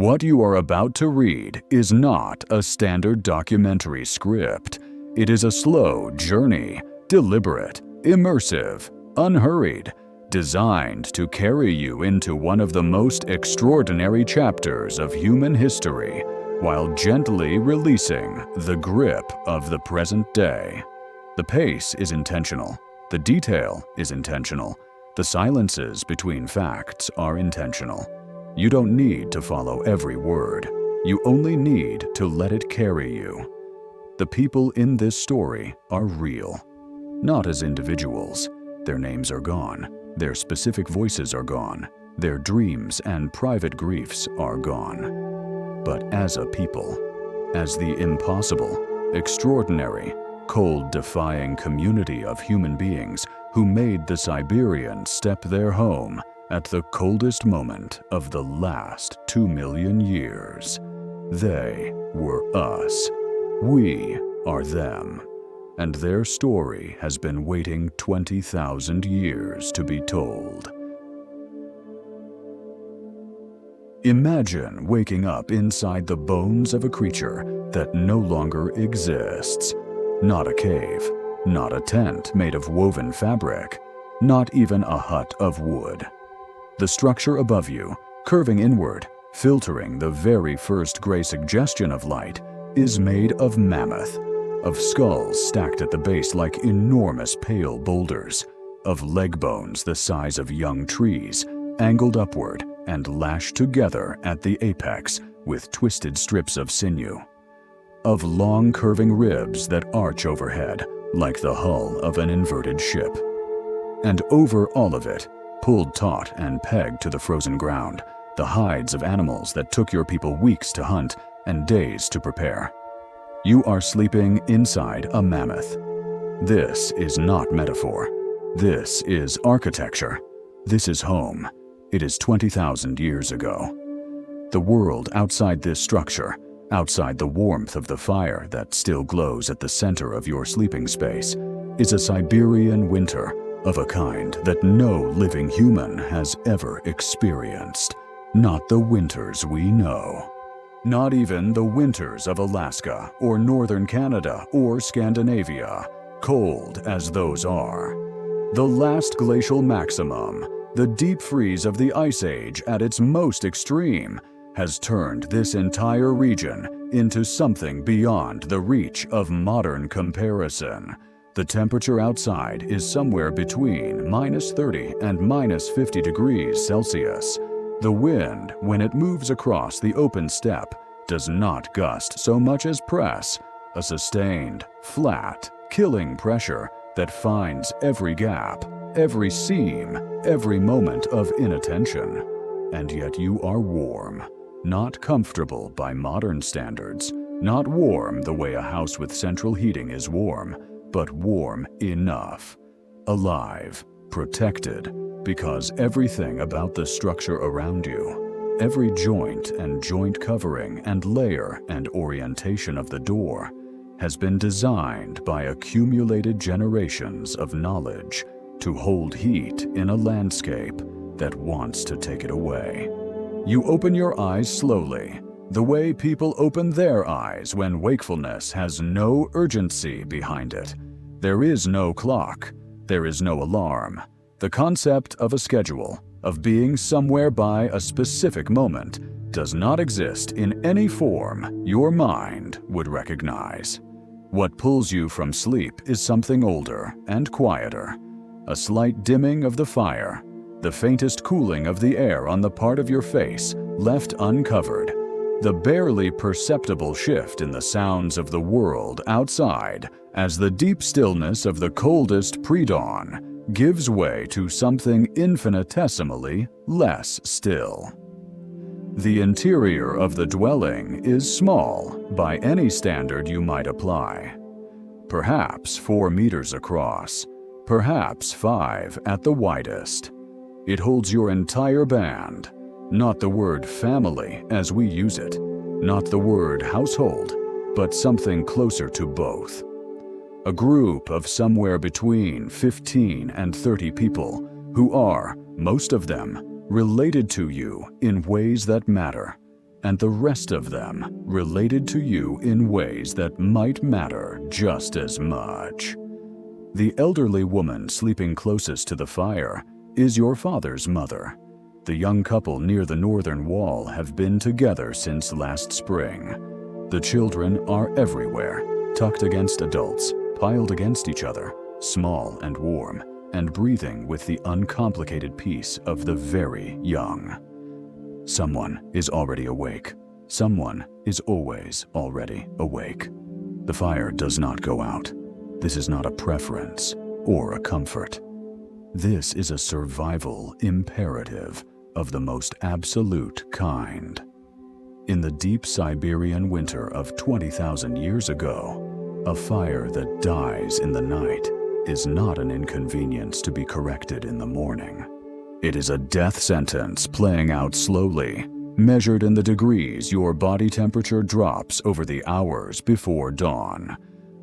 What you are about to read is not a standard documentary script. It is a slow journey, deliberate, immersive, unhurried, designed to carry you into one of the most extraordinary chapters of human history, while gently releasing the grip of the present day. The pace is intentional. The detail is intentional. The silences between facts are intentional. You don't need to follow every word. You only need to let it carry you. The people in this story are real. Not as individuals. Their names are gone. Their specific voices are gone. Their dreams and private griefs are gone. But as a people, as the impossible, extraordinary, cold-defying community of human beings who made the Siberian steppe their home at the coldest moment of the last 2 million years. They were us. We are them. And their story has been waiting 20,000 years to be told. Imagine waking up inside the bones of a creature that no longer exists. Not a cave, not a tent made of woven fabric, not even a hut of wood. The structure above you, curving inward, filtering the very first gray suggestion of light, is made of mammoth, of skulls stacked at the base like enormous pale boulders, of leg bones the size of young trees, angled upward and lashed together at the apex with twisted strips of sinew, of long curving ribs that arch overhead like the hull of an inverted ship. And over all of it, pulled taut and pegged to the frozen ground, the hides of animals that took your people weeks to hunt and days to prepare. You are sleeping inside a mammoth. This is not metaphor. This is architecture. This is home. It is 20,000 years ago. The world outside this structure, outside the warmth of the fire that still glows at the center of your sleeping space, is a Siberian winter of a kind that no living human has ever experienced. Not the winters we know. Not even the winters of Alaska or northern Canada or Scandinavia, cold as those are. The last glacial maximum, the deep freeze of the Ice Age at its most extreme, has turned this entire region into something beyond the reach of modern comparison. The temperature outside is somewhere between -30 and -50 degrees Celsius. The wind, when it moves across the open steppe, does not gust so much as press, a sustained, flat, killing pressure that finds every gap, every seam, every moment of inattention. And yet you are warm, not comfortable by modern standards, not warm the way a house with central heating is warm, but warm enough, alive, protected, because everything about the structure around you, every joint and joint covering and layer and orientation of the door, has been designed by accumulated generations of knowledge to hold heat in a landscape that wants to take it away. You open your eyes slowly, the way people open their eyes when wakefulness has no urgency behind it. There is no clock. There is no alarm. The concept of a schedule, of being somewhere by a specific moment, does not exist in any form your mind would recognize. What pulls you from sleep is something older and quieter. A slight dimming of the fire, the faintest cooling of the air on the part of your face left uncovered, the barely perceptible shift in the sounds of the world outside as the deep stillness of the coldest pre-dawn gives way to something infinitesimally less still. The interior of the dwelling is small by any standard you might apply. Perhaps 4 meters across, perhaps 5 at the widest. It holds your entire band, not the word family as we use it, not the word household, but something closer to both. A group of somewhere between 15 and 30 people who are, most of them, related to you in ways that matter. and the rest of them related to you in ways that might matter just as much. The elderly woman sleeping closest to the fire is your father's mother. The young couple near the northern wall have been together since last spring. The children are everywhere, tucked against adults, piled against each other, small and warm, and breathing with the uncomplicated peace of the very young. Someone is already awake. Someone is always already awake. The fire does not go out. This is not a preference or a comfort. This is a survival imperative of the most absolute kind. In the deep Siberian winter of 20,000 years ago, a fire that dies in the night is not an inconvenience to be corrected in the morning. It is a death sentence playing out slowly, measured in the degrees your body temperature drops over the hours before dawn.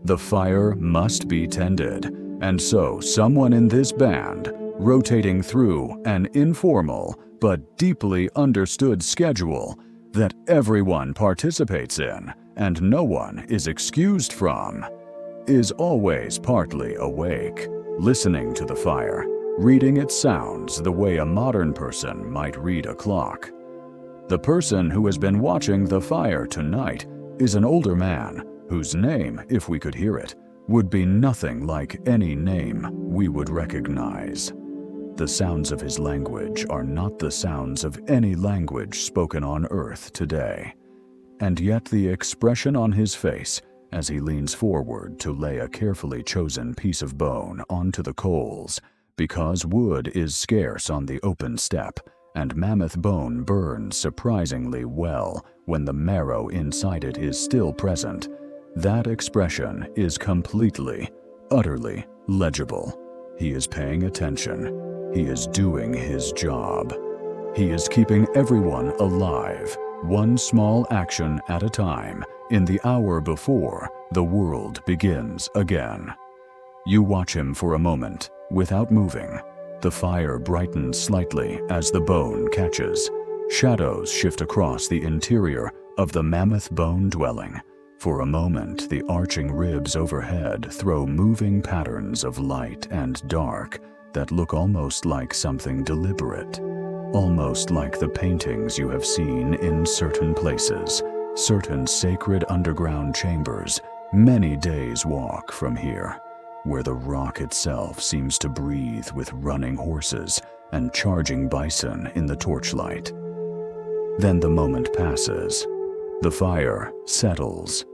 The fire must be tended, and so someone in this band, rotating through an informal but deeply understood schedule that everyone participates in and no one is excused from, is always partly awake, listening to the fire, reading its sounds the way a modern person might read a clock. The person who has been watching the fire tonight is an older man whose name, if we could hear it, would be nothing like any name we would recognize. The sounds of his language are not the sounds of any language spoken on Earth today. And yet the expression on his face as he leans forward to lay a carefully chosen piece of bone onto the coals, because wood is scarce on the open steppe, and mammoth bone burns surprisingly well when the marrow inside it is still present, that expression is completely, utterly legible. He is paying attention. He is doing his job. He is keeping everyone alive, one small action at a time, in the hour before the world begins again. You watch him for a moment, without moving. The fire brightens slightly as the bone catches. Shadows shift across the interior of the mammoth bone dwelling. For a moment, the arching ribs overhead throw moving patterns of light and dark that look almost like something deliberate, almost like the paintings you have seen in certain places, certain sacred underground chambers, many days' walk from here, where the rock itself seems to breathe with running horses and charging bison in the torchlight. Then the moment passes. The fire settles.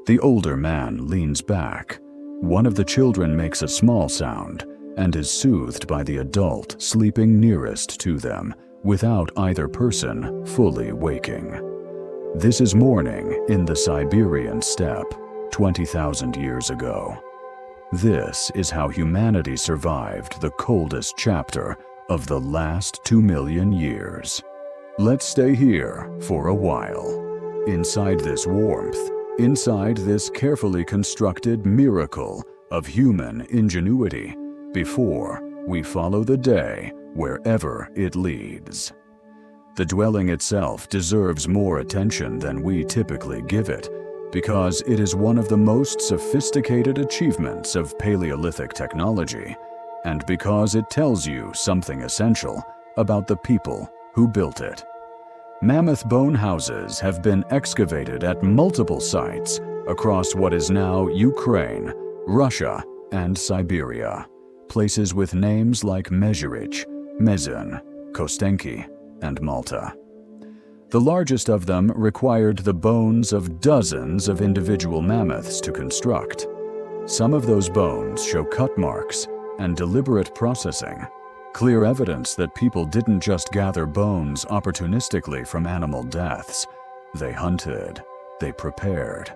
The older man leans back. One of the children makes a small sound and is soothed by the adult sleeping nearest to them without either person fully waking. This is morning in the Siberian steppe 20,000 years ago. This is how humanity survived the coldest chapter of the last 2 million years. Let's stay here for a while. Inside this warmth, inside this carefully constructed miracle of human ingenuity, before we follow the day wherever it leads. The dwelling itself deserves more attention than we typically give it, because it is one of the most sophisticated achievements of Paleolithic technology, and because it tells you something essential about the people who built it. Mammoth bone houses have been excavated at multiple sites across what is now Ukraine, Russia, and Siberia, places with names like Mezhyrich, Mezin, Kostenki, and Malta. The largest of them required the bones of dozens of individual mammoths to construct. Some of those bones show cut marks and deliberate processing, clear evidence that people didn't just gather bones opportunistically from animal deaths. They hunted, they prepared.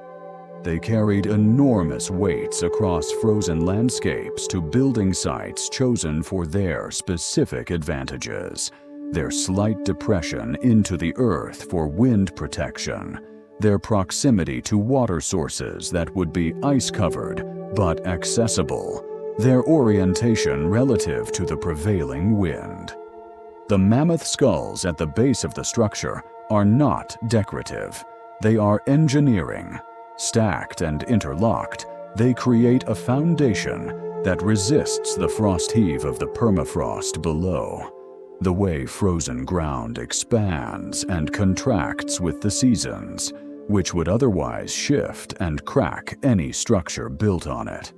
They carried enormous weights across frozen landscapes to building sites chosen for their specific advantages. Their slight depression into the earth for wind protection, their proximity to water sources that would be ice-covered but accessible, their orientation relative to the prevailing wind. The mammoth skulls at the base of the structure are not decorative. They are engineering. Stacked and interlocked, they create a foundation that resists the frost heave of the permafrost below. The way frozen ground expands and contracts with the seasons, which would otherwise shift and crack any structure built on it.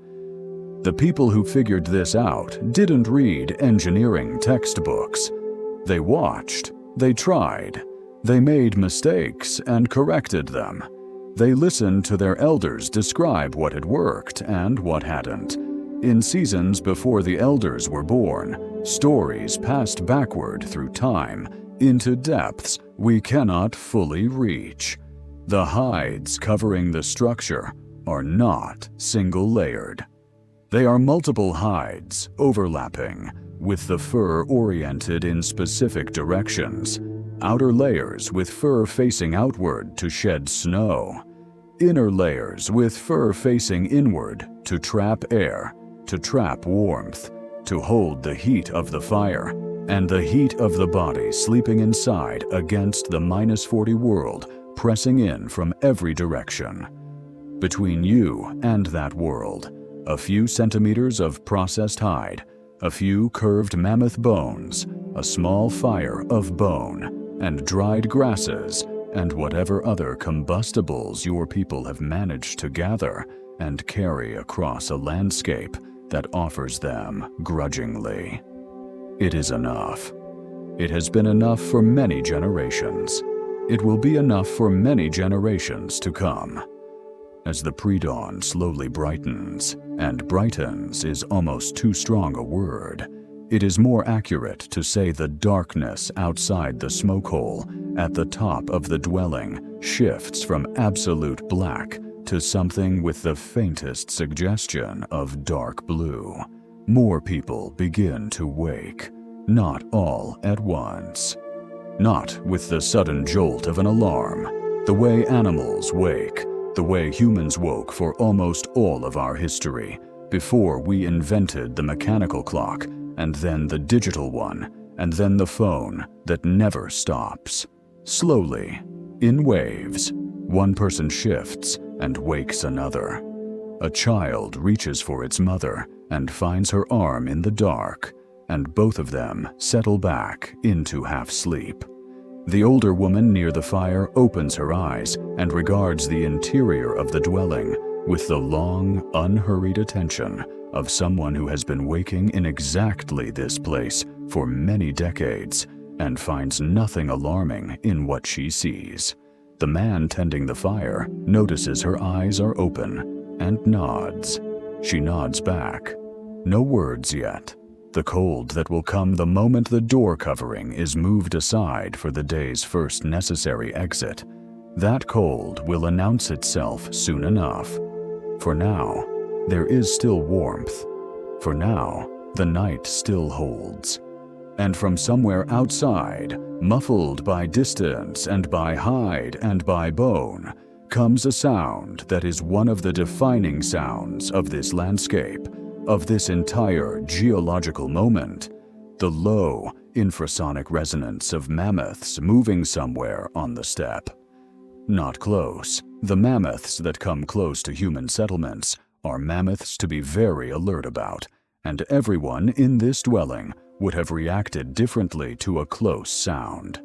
The people who figured this out didn't read engineering textbooks. They watched, they tried, they made mistakes and corrected them. They listened to their elders describe what had worked and what hadn't. In seasons before the elders were born, stories passed backward through time into depths we cannot fully reach. The hides covering the structure are not single-layered. They are multiple hides overlapping, with the fur oriented in specific directions. Outer layers with fur facing outward to shed snow. Inner layers with fur facing inward to trap air, to trap warmth, to hold the heat of the fire, and the heat of the body sleeping inside against the -40 world pressing in from every direction. Between you and that world, a few centimeters of processed hide, a few curved mammoth bones, a small fire of bone, and dried grasses, and whatever other combustibles your people have managed to gather and carry across a landscape that offers them grudgingly. It is enough. It has been enough for many generations. It will be enough for many generations to come. As the pre-dawn slowly brightens, and brightens is almost too strong a word, it is more accurate to say the darkness outside the smoke hole at the top of the dwelling shifts from absolute black to something with the faintest suggestion of dark blue. More people begin to wake, not all at once. Not with the sudden jolt of an alarm, the way animals wake, the way humans woke for almost all of our history, before we invented the mechanical clock, and then the digital one, and then the phone that never stops. Slowly, in waves, one person shifts and wakes another. A child reaches for its mother and finds her arm in the dark, and both of them settle back into half-sleep. The older woman near the fire opens her eyes and regards the interior of the dwelling with the long, unhurried attention of someone who has been waking in exactly this place for many decades and finds nothing alarming in what she sees. The man tending the fire notices her eyes are open and nods. She nods back. No words yet. The cold that will come the moment the door covering is moved aside for the day's first necessary exit. That cold will announce itself soon enough. For now, there is still warmth. For now, the night still holds. And from somewhere outside, muffled by distance and by hide and by bone, comes a sound that is one of the defining sounds of this landscape, of this entire geological moment, the low, infrasonic resonance of mammoths moving somewhere on the steppe. Not close. The mammoths that come close to human settlements are mammoths to be very alert about, and everyone in this dwelling would have reacted differently to a close sound.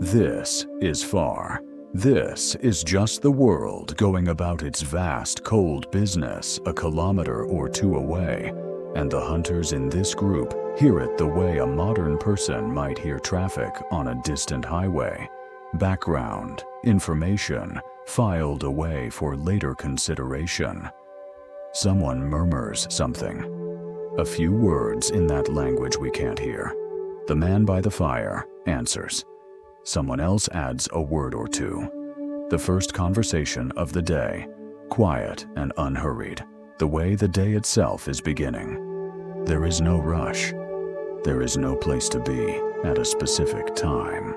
This is far. This is just the world going about its vast, cold business a kilometer or two away, and the hunters in this group hear it the way a modern person might hear traffic on a distant highway. Background, information, filed away for later consideration. Someone murmurs something. A few words in that language we can't hear. The man by the fire answers. Someone else adds a word or two. The first conversation of the day, quiet and unhurried, the way the day itself is beginning. There is no rush. There is no place to be at a specific time.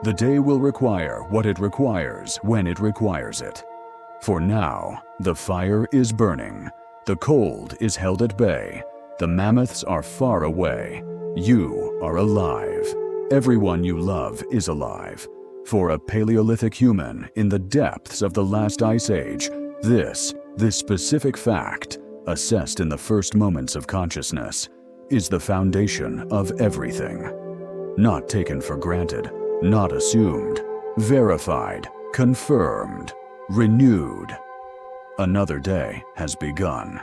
The day will require what it requires when it requires it. For now, the fire is burning. The cold is held at bay. The mammoths are far away. You are alive. Everyone you love is alive. For a Paleolithic human in the depths of the last ice age, this specific fact, assessed in the first moments of consciousness, is the foundation of everything. Not taken for granted, not assumed, verified, confirmed, renewed. Another day has begun.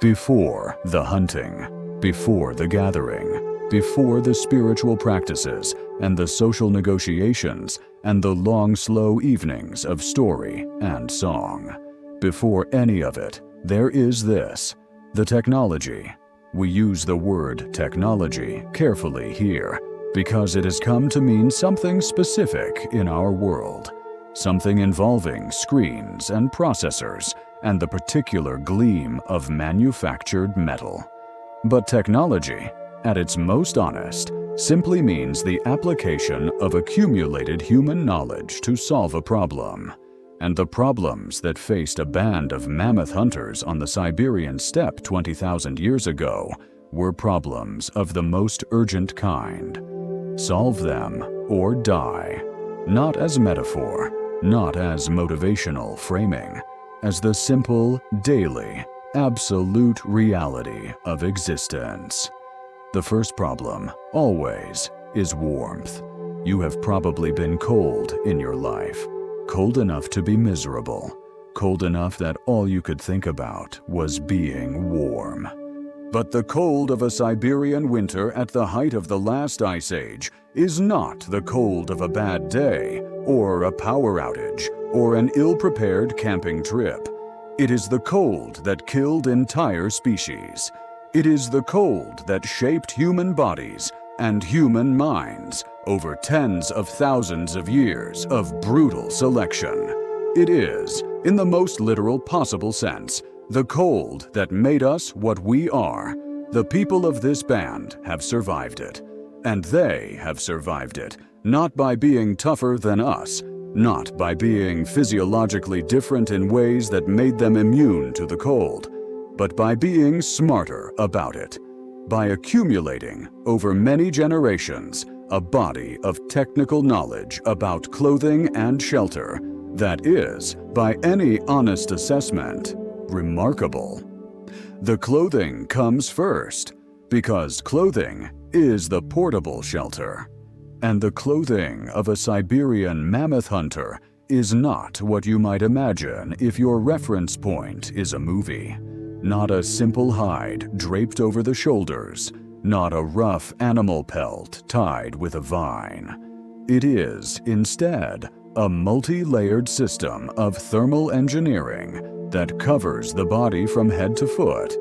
Before the hunting, before the gathering, before the spiritual practices and the social negotiations and the long, slow evenings of story and song, before any of it, there is this, the technology. We use the word technology carefully here because it has come to mean something specific in our world, something involving screens and processors and the particular gleam of manufactured metal. But technology, at its most honest, simply means the application of accumulated human knowledge to solve a problem. And the problems that faced a band of mammoth hunters on the Siberian steppe 20,000 years ago were problems of the most urgent kind. Solve them or die, not as metaphor, not as motivational framing, as the simple, daily, absolute reality of existence. The first problem, always, is warmth. You have probably been cold in your life, cold enough to be miserable, cold enough that all you could think about was being warm. But the cold of a Siberian winter at the height of the last ice age is not the cold of a bad day, or a power outage, or an ill-prepared camping trip. It is the cold that killed entire species. It is the cold that shaped human bodies and human minds over tens of thousands of years of brutal selection. It is, in the most literal possible sense, the cold that made us what we are. The people of this band have survived it. And they have survived it, not by being tougher than us, not by being physiologically different in ways that made them immune to the cold, but by being smarter about it, by accumulating, over many generations, a body of technical knowledge about clothing and shelter that is, by any honest assessment, remarkable. The clothing comes first, because clothing is the portable shelter. And the clothing of a Siberian mammoth hunter is not what you might imagine if your reference point is a movie. Not a simple hide draped over the shoulders, not a rough animal pelt tied with a vine. It is, instead, a multi-layered system of thermal engineering that covers the body from head to foot,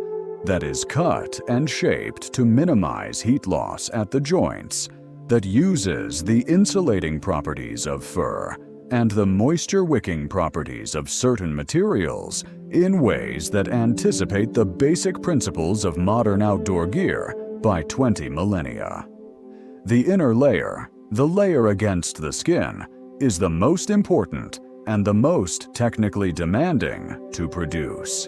that is cut and shaped to minimize heat loss at the joints, that uses the insulating properties of fur and the moisture-wicking properties of certain materials in ways that anticipate the basic principles of modern outdoor gear by 20 millennia. The inner layer, the layer against the skin, is the most important and the most technically demanding to produce.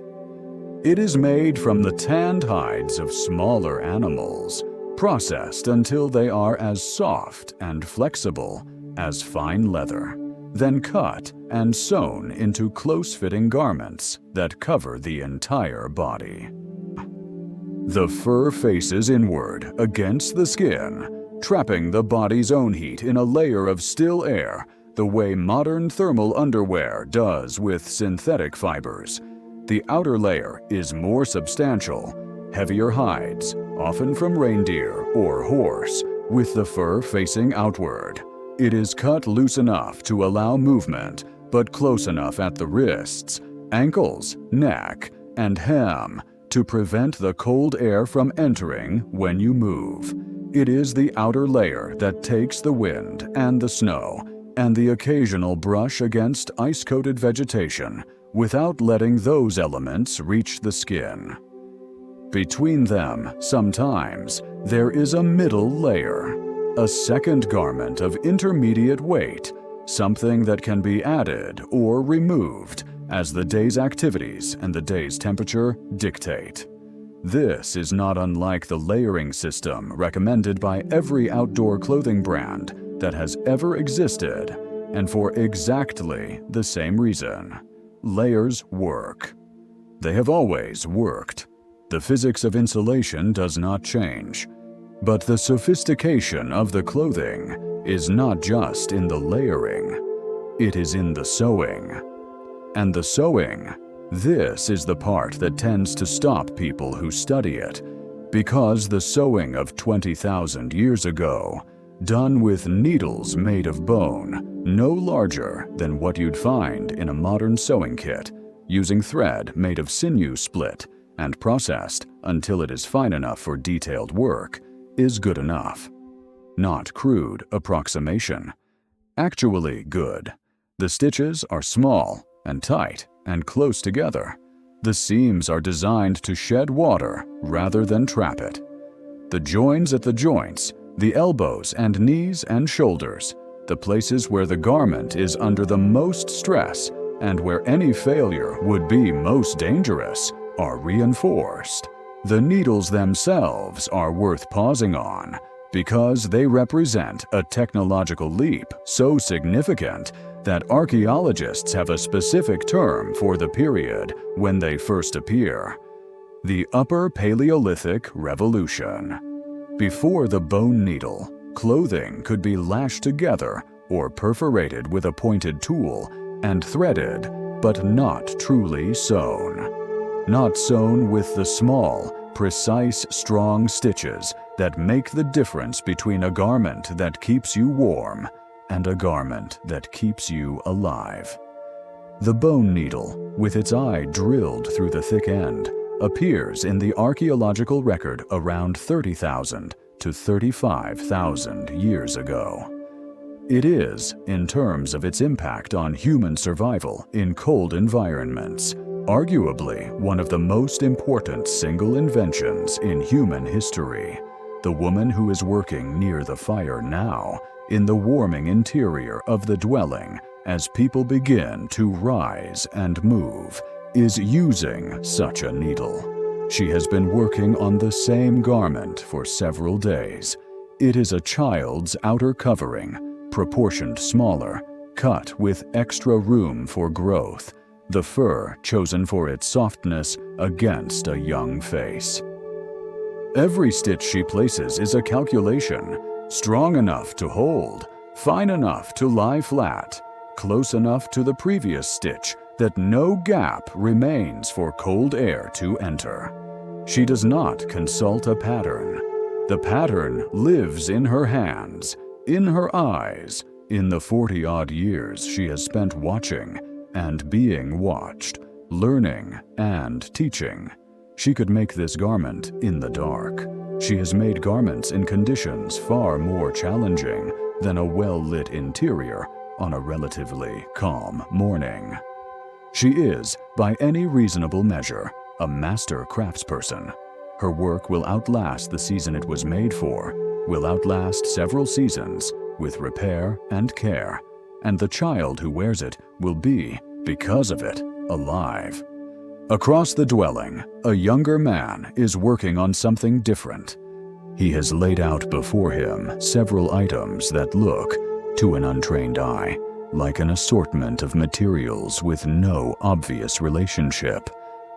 It is made from the tanned hides of smaller animals, processed until they are as soft and flexible as fine leather, then cut and sewn into close-fitting garments that cover the entire body. The fur faces inward against the skin, trapping the body's own heat in a layer of still air the way modern thermal underwear does with synthetic fibers. The outer layer is more substantial, heavier hides, often from reindeer or horse, with the fur facing outward. It is cut loose enough to allow movement, but close enough at the wrists, ankles, neck, and hem to prevent the cold air from entering when you move. It is the outer layer that takes the wind and the snow and the occasional brush against ice-coated vegetation without letting those elements reach the skin. Between them, sometimes, there is a middle layer, a second garment of intermediate weight, something that can be added or removed as the day's activities and the day's temperature dictate. This is not unlike the layering system recommended by every outdoor clothing brand that has ever existed, and for exactly the same reason. Layers work. They have always worked. The physics of insulation does not change. But the sophistication of the clothing is not just in the layering. It is in the sewing. And the sewing, this is the part that tends to stop people who study it, because the sewing of 20,000 years ago, done with needles made of bone, no larger than what you'd find in a modern sewing kit, using thread made of sinew split and processed until it is fine enough for detailed work, is good enough. Not crude approximation. Actually good. The stitches are small and tight and close together. The seams are designed to shed water rather than trap it. The joins at the joints, the elbows and knees and shoulders, the places where the garment is under the most stress and where any failure would be most dangerous, are reinforced. The needles themselves are worth pausing on because they represent a technological leap so significant that archaeologists have a specific term for the period when they first appear: the Upper Paleolithic Revolution. Before the bone needle, clothing could be lashed together or perforated with a pointed tool and threaded, but not truly sewn. Not sewn with the small, precise, strong stitches that make the difference between a garment that keeps you warm and a garment that keeps you alive. The bone needle, with its eye drilled through the thick end, appears in the archaeological record around 30,000 to 35,000 years ago. It is, in terms of its impact on human survival in cold environments, arguably one of the most important single inventions in human history. The woman who is working near the fire now, in the warming interior of the dwelling as people begin to rise and move, is using such a needle. She has been working on the same garment for several days. It is a child's outer covering, proportioned smaller, cut with extra room for growth, the fur chosen for its softness against a young face. Every stitch she places is a calculation, strong enough to hold, fine enough to lie flat, close enough to the previous stitch that no gap remains for cold air to enter. She does not consult a pattern. The pattern lives in her hands, in her eyes, in the 40-odd years she has spent watching and being watched, learning and teaching. She could make this garment in the dark. She has made garments in conditions far more challenging than a well-lit interior on a relatively calm morning. She is, by any reasonable measure, a master craftsperson. Her work will outlast the season it was made for, will outlast several seasons, with repair and care, and the child who wears it will be, because of it, alive. Across the dwelling, a younger man is working on something different. He has laid out before him several items that look, to an untrained eye, like an assortment of materials with no obvious relationship.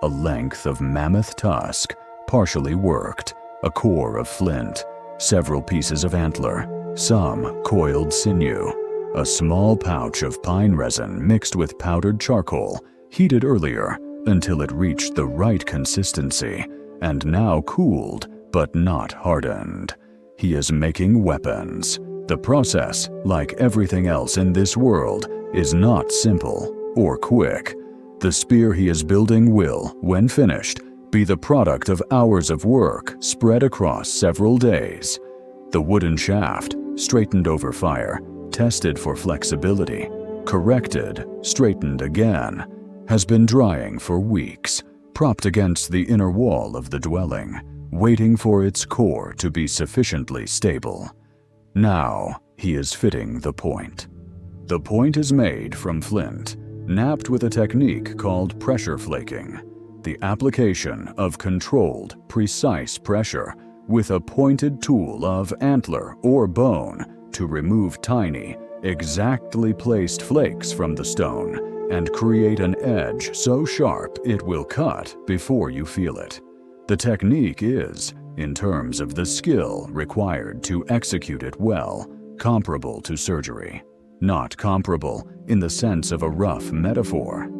A length of mammoth tusk, partially worked, a core of flint, several pieces of antler, some coiled sinew, a small pouch of pine resin mixed with powdered charcoal, heated earlier until it reached the right consistency, and now cooled but not hardened. He is making weapons. The process, like everything else in this world, is not simple or quick. The spear he is building will, when finished, be the product of hours of work spread across several days. The wooden shaft, straightened over fire, tested for flexibility, corrected, straightened again, has been drying for weeks, propped against the inner wall of the dwelling, waiting for its core to be sufficiently stable. Now he is fitting the point. The point is made from flint, napped with a technique called pressure flaking. the application of controlled, precise pressure with a pointed tool of antler or bone to remove tiny, exactly placed flakes from the stone and create an edge so sharp it will cut before you feel it. The technique is, in terms of the skill required to execute it well, comparable to surgery. Not comparable in the sense of a rough metaphor.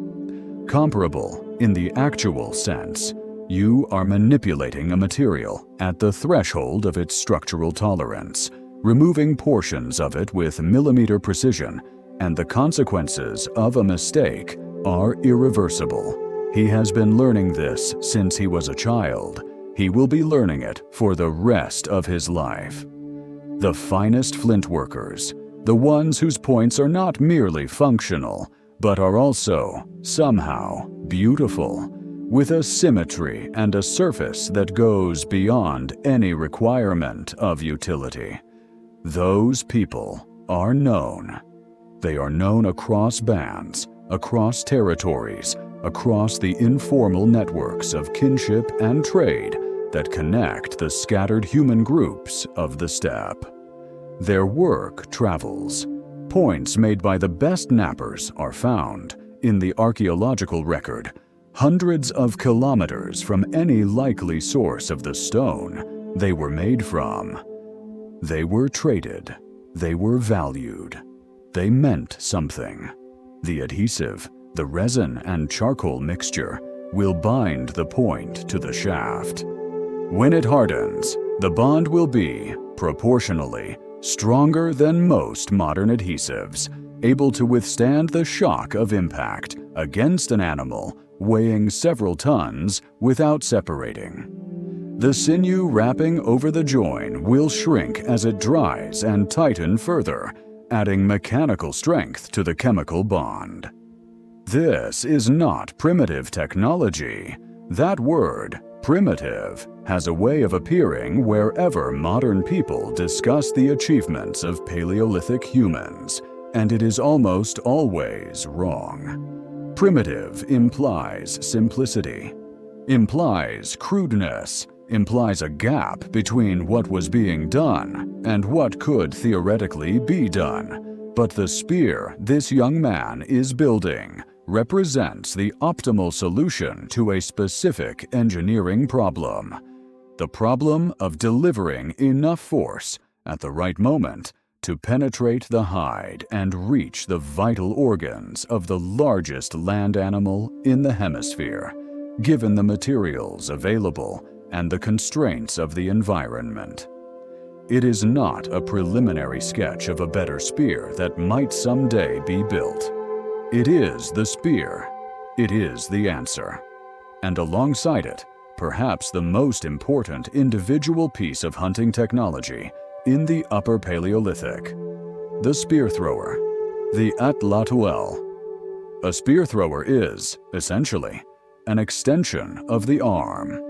Comparable in the actual sense. You are manipulating a material at the threshold of its structural tolerance, removing portions of it with millimeter precision, and the consequences of a mistake are irreversible. He has been learning this since he was a child. He will be learning it for the rest of his life. The finest flint workers, the ones whose points are not merely functional, but are also, somehow, beautiful, with a symmetry and a surface that goes beyond any requirement of utility. Those people are known. They are known across bands, across territories, across the informal networks of kinship and trade that connect the scattered human groups of the steppe. Their work travels. Points made by the best knappers are found, in the archaeological record, hundreds of kilometers from any likely source of the stone they were made from. They were traded. They were valued. They meant something. The adhesive, the resin and charcoal mixture, will bind the point to the shaft. When it hardens, the bond will be, proportionally, stronger than most modern adhesives, able to withstand the shock of impact against an animal weighing several tons without separating. The sinew wrapping over the join will shrink as it dries and tighten further, adding mechanical strength to the chemical bond. This is not primitive technology. That word, primitive, has a way of appearing wherever modern people discuss the achievements of Paleolithic humans, and it is almost always wrong. Primitive implies simplicity, implies crudeness, implies a gap between what was being done and what could theoretically be done. But the spear this young man is building represents the optimal solution to a specific engineering problem. The problem of delivering enough force at the right moment to penetrate the hide and reach the vital organs of the largest land animal in the hemisphere, given the materials available and the constraints of the environment. It is not a preliminary sketch of a better spear that might someday be built. It is the spear. It is the answer. And alongside it, perhaps the most important individual piece of hunting technology in the Upper Paleolithic, the spear thrower, the atlatuel. A spear thrower is, essentially, an extension of the arm.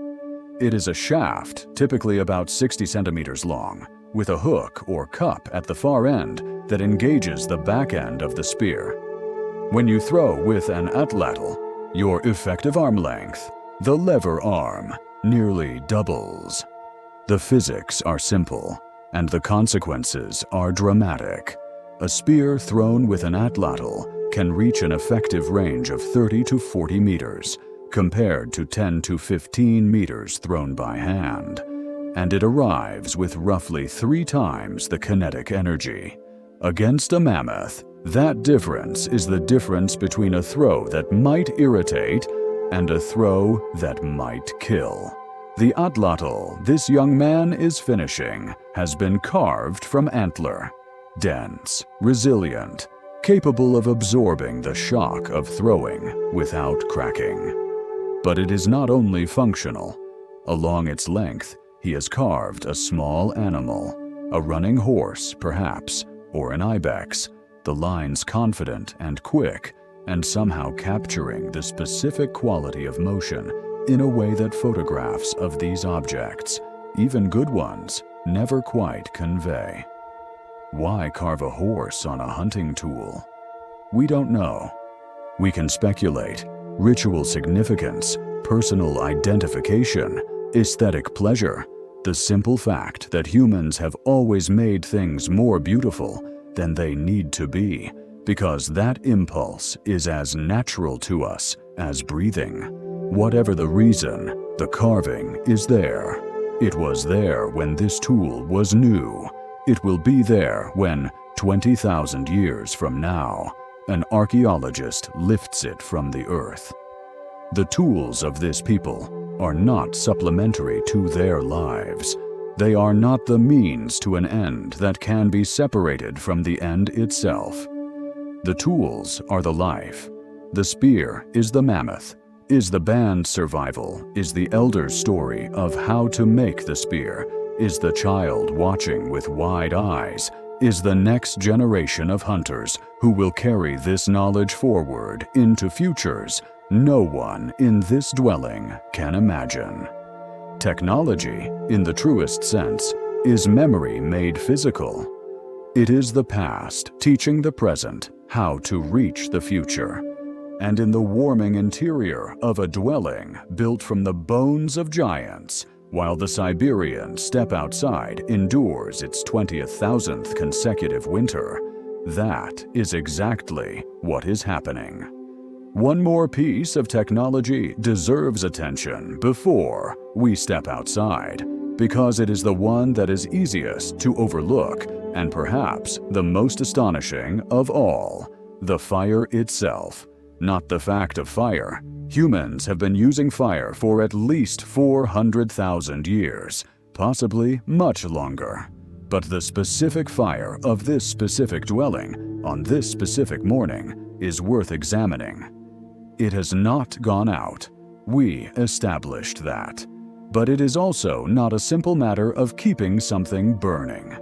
It is a shaft, typically about 60 centimeters long, with a hook or cup at the far end that engages the back end of the spear. When you throw with an atlatl, your effective arm length, the lever arm, nearly doubles. The physics are simple, and the consequences are dramatic. A spear thrown with an atlatl can reach an effective range of 30 to 40 meters, compared to 10 to 15 meters thrown by hand, and it arrives with roughly 3 times the kinetic energy. Against a mammoth, that difference is the difference between a throw that might irritate and a throw that might kill. The atlatl this young man is finishing has been carved from antler, dense, resilient, capable of absorbing the shock of throwing without cracking. But it is not only functional. Along its length, he has carved a small animal, a running horse, perhaps, or an ibex, the lines confident and quick, and somehow capturing the specific quality of motion in a way that photographs of these objects, even good ones, never quite convey. Why carve a horse on a hunting tool? We don't know. We can speculate. Ritual significance, personal identification, aesthetic pleasure, the simple fact that humans have always made things more beautiful than they need to be, because that impulse is as natural to us as breathing. Whatever the reason, the carving is there. It was there when this tool was new. It will be there when, 20,000 years from now, an archaeologist lifts it from the earth. The tools of this people are not supplementary to their lives. They are not the means to an end that can be separated from the end itself. The tools are the life. The spear is the mammoth, is the band's survival, is the elder's story of how to make the spear, is the child watching with wide eyes, is the next generation of hunters who will carry this knowledge forward into futures no one in this dwelling can imagine. Technology, in the truest sense, is memory made physical. It is the past teaching the present how to reach the future. And in the warming interior of a dwelling built from the bones of giants, while the Siberian steppe outside endures its 20,000th consecutive winter, that is exactly what is happening. One more piece of technology deserves attention before we step outside, because it is the one that is easiest to overlook and perhaps the most astonishing of all, the fire itself. Not the fact of fire. Humans have been using fire for at least 400,000 years, possibly much longer. But the specific fire of this specific dwelling on this specific morning is worth examining. It has not gone out. We established that. But it is also not a simple matter of keeping something burning.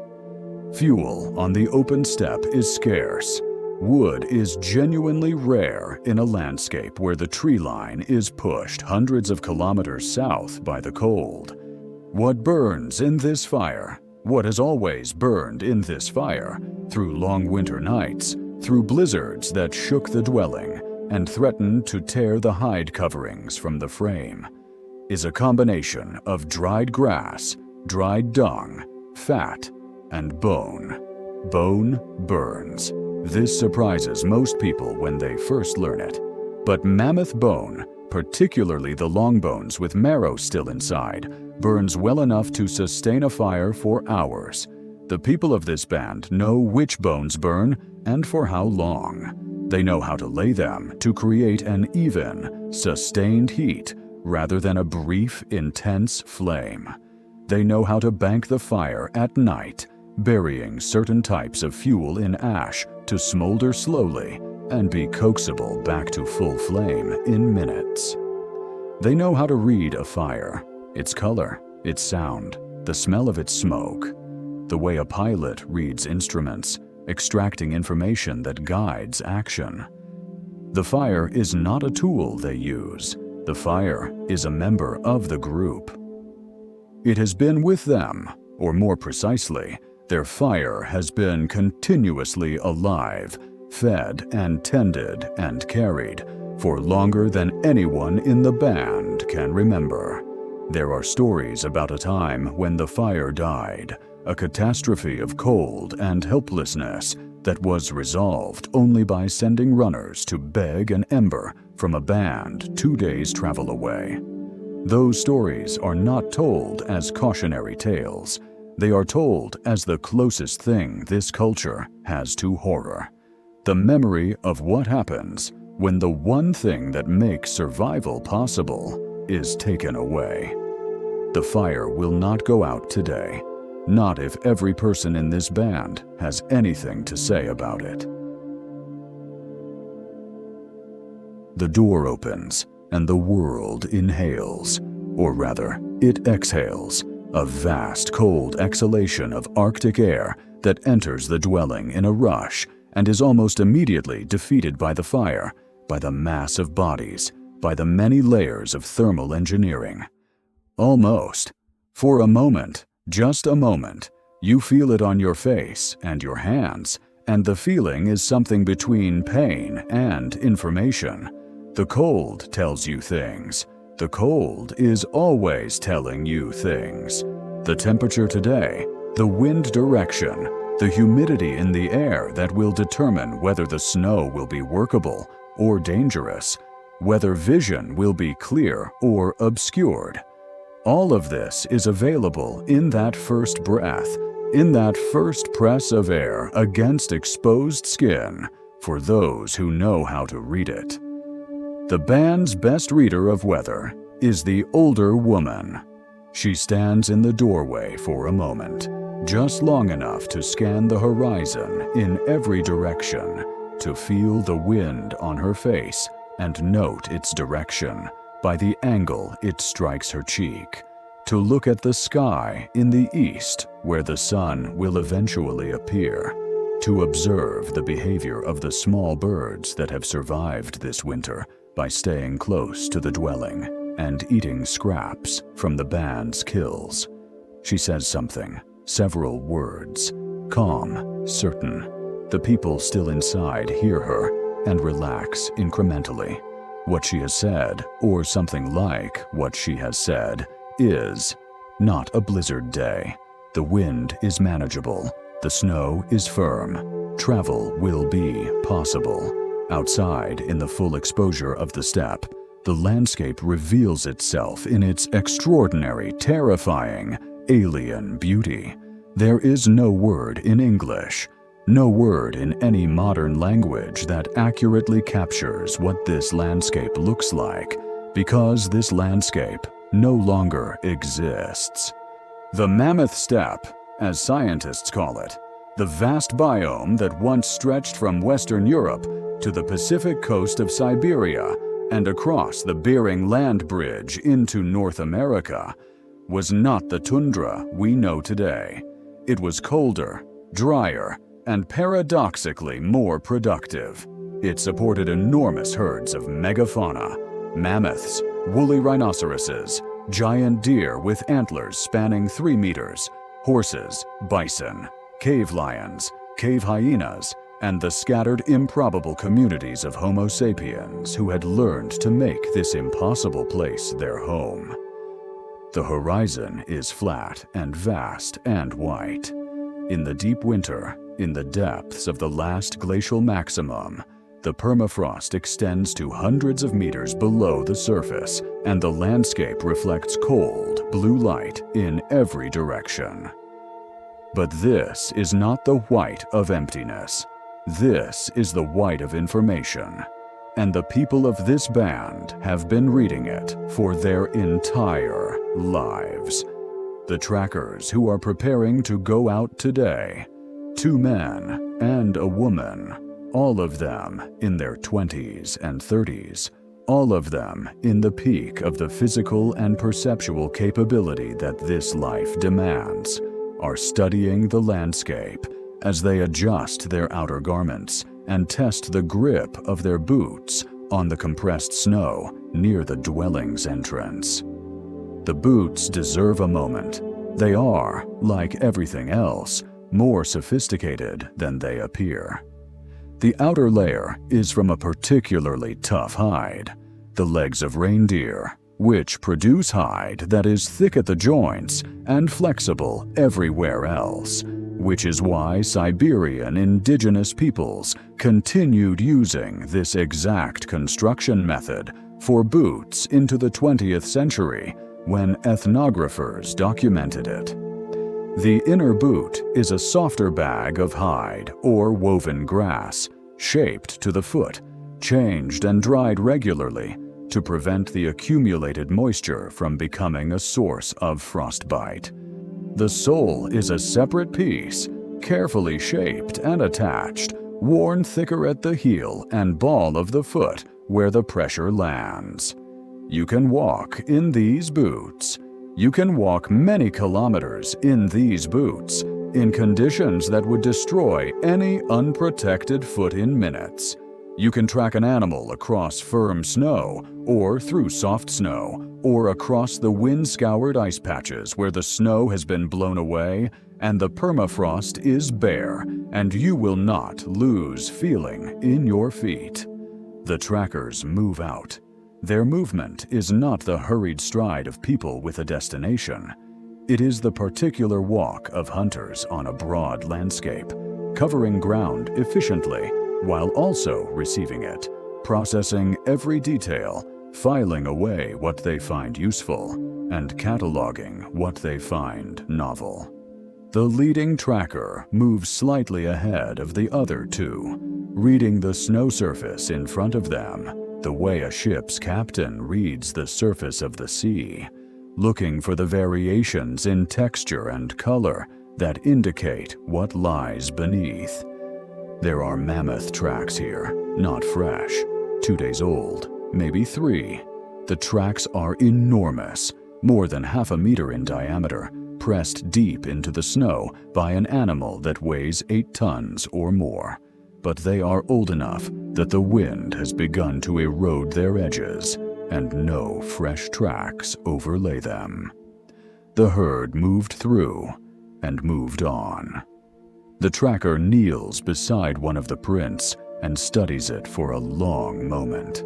Fuel on the open steppe is scarce. Wood is genuinely rare in a landscape where the tree line is pushed hundreds of kilometers south by the cold. What burns in this fire, what has always burned in this fire, through long winter nights, through blizzards that shook the dwelling and threatened to tear the hide coverings from the frame, is a combination of dried grass, dried dung, fat, and bone. Bone burns. This surprises most people when they first learn it. But mammoth bone, particularly the long bones with marrow still inside, burns well enough to sustain a fire for hours. The people of this band know which bones burn and for how long. They know how to lay them to create an even, sustained heat rather than a brief, intense flame. They know how to bank the fire at night, burying certain types of fuel in ash to smolder slowly and be coaxable back to full flame in minutes. They know how to read a fire, its color, its sound, the smell of its smoke, the way a pilot reads instruments, extracting information that guides action. The fire is not a tool they use. The fire is a member of the group. It has been with them, or more precisely, their fire has been continuously alive, fed and tended and carried for longer than anyone in the band can remember. There are stories about a time when the fire died, a catastrophe of cold and helplessness that was resolved only by sending runners to beg an ember from a band 2 days' travel away. Those stories are not told as cautionary tales. They are told as the closest thing this culture has to horror. The memory of what happens when the one thing that makes survival possible is taken away. The fire will not go out today, not if every person in this band has anything to say about it. The door opens and the world inhales, or rather, it exhales, a vast cold exhalation of Arctic air that enters the dwelling in a rush and is almost immediately defeated by the fire, by the mass of bodies, by the many layers of thermal engineering. Almost. For a moment, just a moment, you feel it on your face and your hands, and the feeling is something between pain and information. The cold tells you things. The cold is always telling you things. The temperature today, the wind direction, the humidity in the air that will determine whether the snow will be workable or dangerous, whether vision will be clear or obscured. All of this is available in that first breath, in that first press of air against exposed skin, for those who know how to read it. The band's best reader of weather is the older woman. She stands in the doorway for a moment, just long enough to scan the horizon in every direction, to feel the wind on her face and note its direction by the angle it strikes her cheek, to look at the sky in the east where the sun will eventually appear, to observe the behavior of the small birds that have survived this winter by staying close to the dwelling and eating scraps from the band's kills. She says something, several words, calm, certain. The people still inside hear her and relax incrementally. What she has said, or something like what she has said, is not a blizzard day. The wind is manageable. The snow is firm. Travel will be possible. Outside, in the full exposure of the steppe, the landscape reveals itself in its extraordinary, terrifying, alien beauty. There is no word in English, no word in any modern language that accurately captures what this landscape looks like, because this landscape no longer exists. The Mammoth Steppe, as scientists call it, the vast biome that once stretched from Western Europe to the Pacific coast of Siberia and across the Bering Land Bridge into North America, was not the tundra we know today. It was colder, drier, and paradoxically more productive. It supported enormous herds of megafauna, mammoths, woolly rhinoceroses, giant deer with antlers spanning 3 meters, horses, bison, cave lions, cave hyenas, and the scattered improbable communities of Homo sapiens who had learned to make this impossible place their home. The horizon is flat and vast and white. In the deep winter, in the depths of the last glacial maximum, the permafrost extends to hundreds of meters below the surface, and the landscape reflects cold, blue light in every direction. But this is not the white of emptiness. This is the white of information. And the people of this band have been reading it for their entire lives. The trackers who are preparing to go out today, 2 men and a woman, all of them in their 20s and 30s, all of them in the peak of the physical and perceptual capability that this life demands, are studying the landscape as they adjust their outer garments and test the grip of their boots on the compressed snow near the dwelling's entrance. The boots deserve a moment. They are, like everything else, more sophisticated than they appear. The outer layer is from a particularly tough hide, the legs of reindeer, which produce hide that is thick at the joints and flexible everywhere else, which is why Siberian indigenous peoples continued using this exact construction method for boots into the 20th century when ethnographers documented it. The inner boot is a softer bag of hide or woven grass, shaped to the foot, changed and dried regularly to prevent the accumulated moisture from becoming a source of frostbite. The sole is a separate piece, carefully shaped and attached, worn thicker at the heel and ball of the foot where the pressure lands. You can walk in these boots. You can walk many kilometers in these boots, in conditions that would destroy any unprotected foot in minutes. You can track an animal across firm snow, or through soft snow, or across the wind-scoured ice patches where the snow has been blown away and the permafrost is bare, and you will not lose feeling in your feet. The trackers move out. Their movement is not the hurried stride of people with a destination. It is the particular walk of hunters on a broad landscape, covering ground efficiently while also receiving it, processing every detail, filing away what they find useful, and cataloging what they find novel. The leading tracker moves slightly ahead of the other two, reading the snow surface in front of them the way a ship's captain reads the surface of the sea, looking for the variations in texture and color that indicate what lies beneath. There are mammoth tracks here, not fresh, 2 days old, maybe 3. The tracks are enormous, more than half a meter in diameter, pressed deep into the snow by an animal that weighs 8 tons or more. But they are old enough that the wind has begun to erode their edges, and no fresh tracks overlay them. The herd moved through and moved on. The tracker kneels beside one of the prints and studies it for a long moment.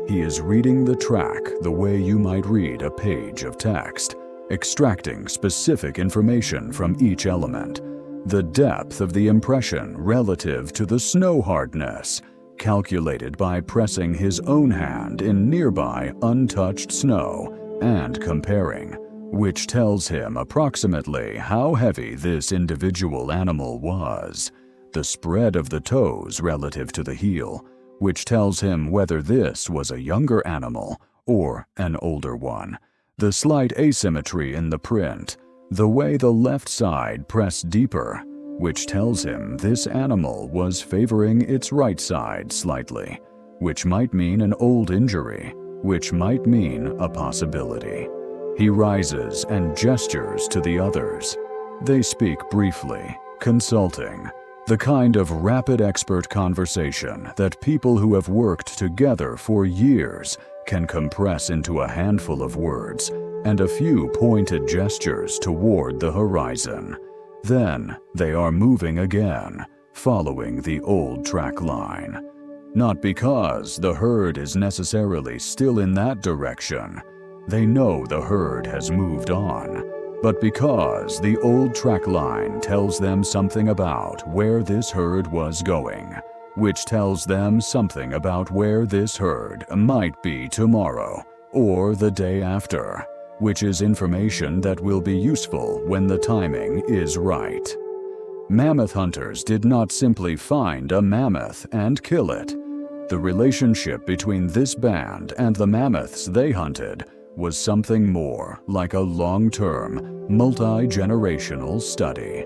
He is reading the track the way you might read a page of text, extracting specific information from each element, the depth of the impression relative to the snow hardness, calculated by pressing his own hand in nearby untouched snow and comparing, which tells him approximately how heavy this individual animal was, the spread of the toes relative to the heel, which tells him whether this was a younger animal or an older one, the slight asymmetry in the print, the way the left side pressed deeper, which tells him this animal was favoring its right side slightly, which might mean an old injury, which might mean a possibility. He rises and gestures to the others. They speak briefly, consulting, the kind of rapid expert conversation that people who have worked together for years can compress into a handful of words and a few pointed gestures toward the horizon. Then they are moving again, following the old track line. Not because the herd is necessarily still in that direction. They know the herd has moved on, but because the old track line tells them something about where this herd was going, which tells them something about where this herd might be tomorrow or the day after, which is information that will be useful when the timing is right. Mammoth hunters did not simply find a mammoth and kill it. The relationship between this band and the mammoths they hunted was something more like a long-term, multi-generational study.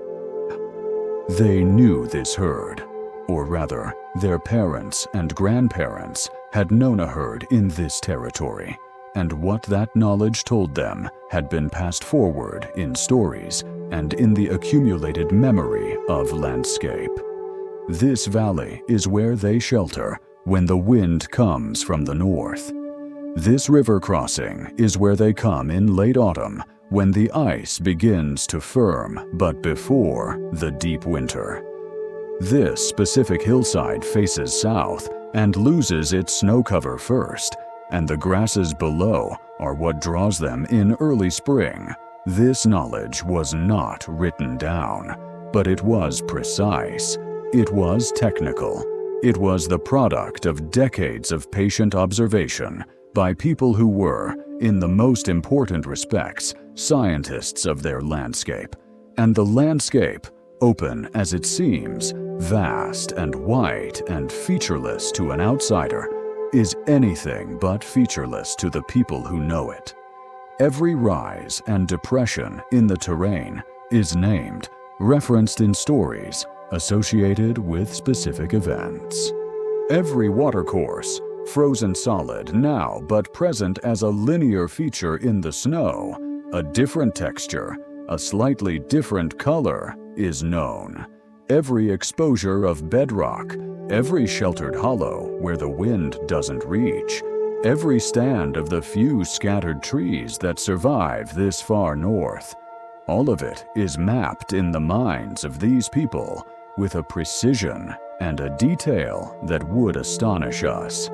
They knew this herd, or rather, their parents and grandparents had known a herd in this territory, and what that knowledge told them had been passed forward in stories and in the accumulated memory of landscape. This valley is where they shelter when the wind comes from the north. This river crossing is where they come in late autumn when the ice begins to firm, but before the deep winter. This specific hillside faces south and loses its snow cover first, and the grasses below are what draws them in early spring. This knowledge was not written down, but it was precise. It was technical. It was the product of decades of patient observation by people who were, in the most important respects, scientists of their landscape. And the landscape, open as it seems, vast and white and featureless to an outsider, is anything but featureless to the people who know it. Every rise and depression in the terrain is named, referenced in stories, associated with specific events. Every watercourse, frozen solid now but present as a linear feature in the snow, a different texture, a slightly different color, is known. Every exposure of bedrock, every sheltered hollow where the wind doesn't reach, every stand of the few scattered trees that survive this far north, all of it is mapped in the minds of these people with a precision and a detail that would astonish us.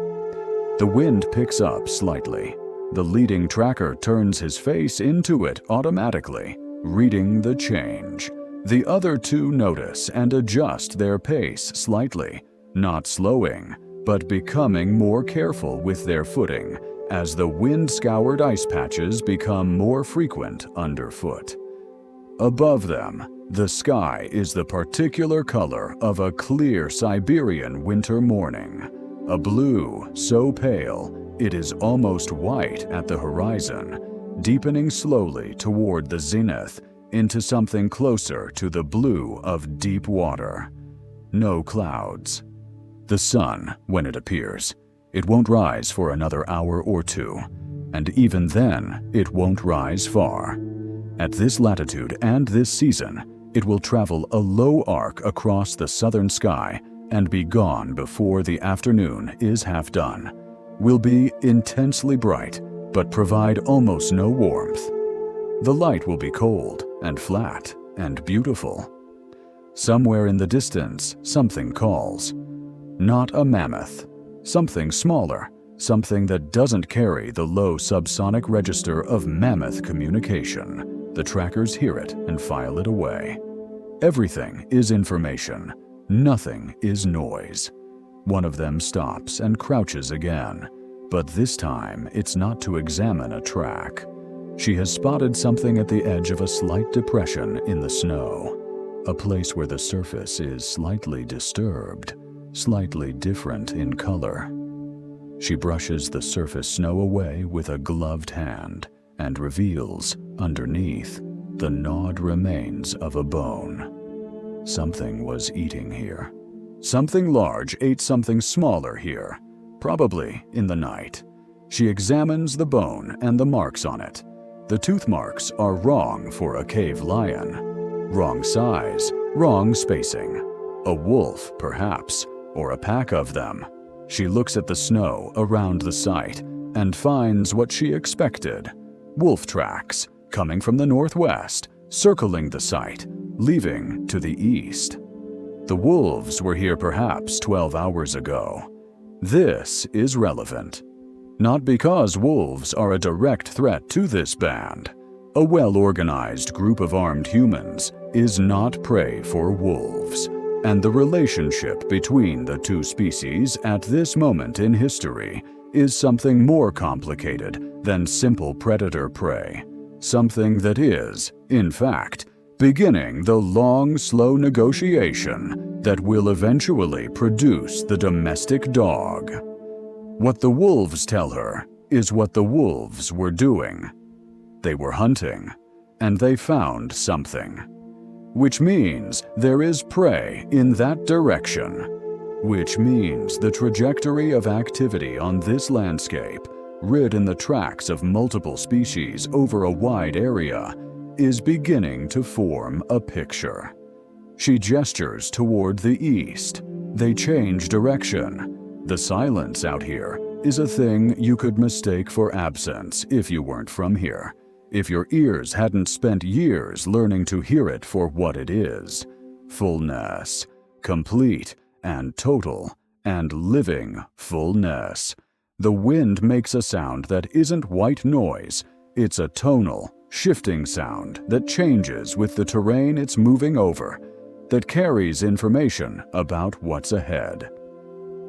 The wind picks up slightly. The leading tracker turns his face into it automatically, reading the change. The other two notice and adjust their pace slightly, not slowing, but becoming more careful with their footing as the wind-scoured ice patches become more frequent underfoot. Above them, the sky is the particular color of a clear Siberian winter morning, a blue so pale it is almost white at the horizon, deepening slowly toward the zenith into something closer to the blue of deep water. No clouds. The sun, when it appears, it won't rise for another hour or two, and even then, it won't rise far. At this latitude and this season, it will travel a low arc across the southern sky and be gone before the afternoon is half done. Will be intensely bright, but provide almost no warmth. The light will be cold and flat and beautiful. Somewhere in the distance, something calls. Not a mammoth. Something smaller, something that doesn't carry the low subsonic register of mammoth communication. The trackers hear it and file it away. Everything is information. Nothing is noise. One of them stops and crouches again, but this time it's not to examine a track. She has spotted something at the edge of a slight depression in the snow, a place where the surface is slightly disturbed, slightly different in color. She brushes the surface snow away with a gloved hand and reveals, underneath, the gnawed remains of a bone. Something was eating here. Something large ate something smaller here, probably in the night. She examines the bone and the marks on it. The tooth marks are wrong for a cave lion. Wrong size, wrong spacing. A wolf, perhaps, or a pack of them. She looks at the snow around the site and finds what she expected. Wolf tracks, coming from the northwest, circling the site, leaving to the east. The wolves were here perhaps 12 hours ago. This is relevant. Not because wolves are a direct threat to this band. A well-organized group of armed humans is not prey for wolves, and the relationship between the two species at this moment in history is something more complicated than simple predator-prey. Something that is, in fact, beginning the long, slow negotiation that will eventually produce the domestic dog. What the wolves tell her is what the wolves were doing. They were hunting, and they found something. Which means there is prey in that direction. Which means the trajectory of activity on this landscape, ridden the tracks of multiple species over a wide area, is beginning to form a picture. She gestures toward the east. They change direction. The silence out here is a thing you could mistake for absence if you weren't from here, if your ears hadn't spent years learning to hear it for what it is. Fullness, complete and total and living fullness. The wind makes a sound that isn't white noise. It's a tonal, shifting sound that changes with the terrain it's moving over, that carries information about what's ahead.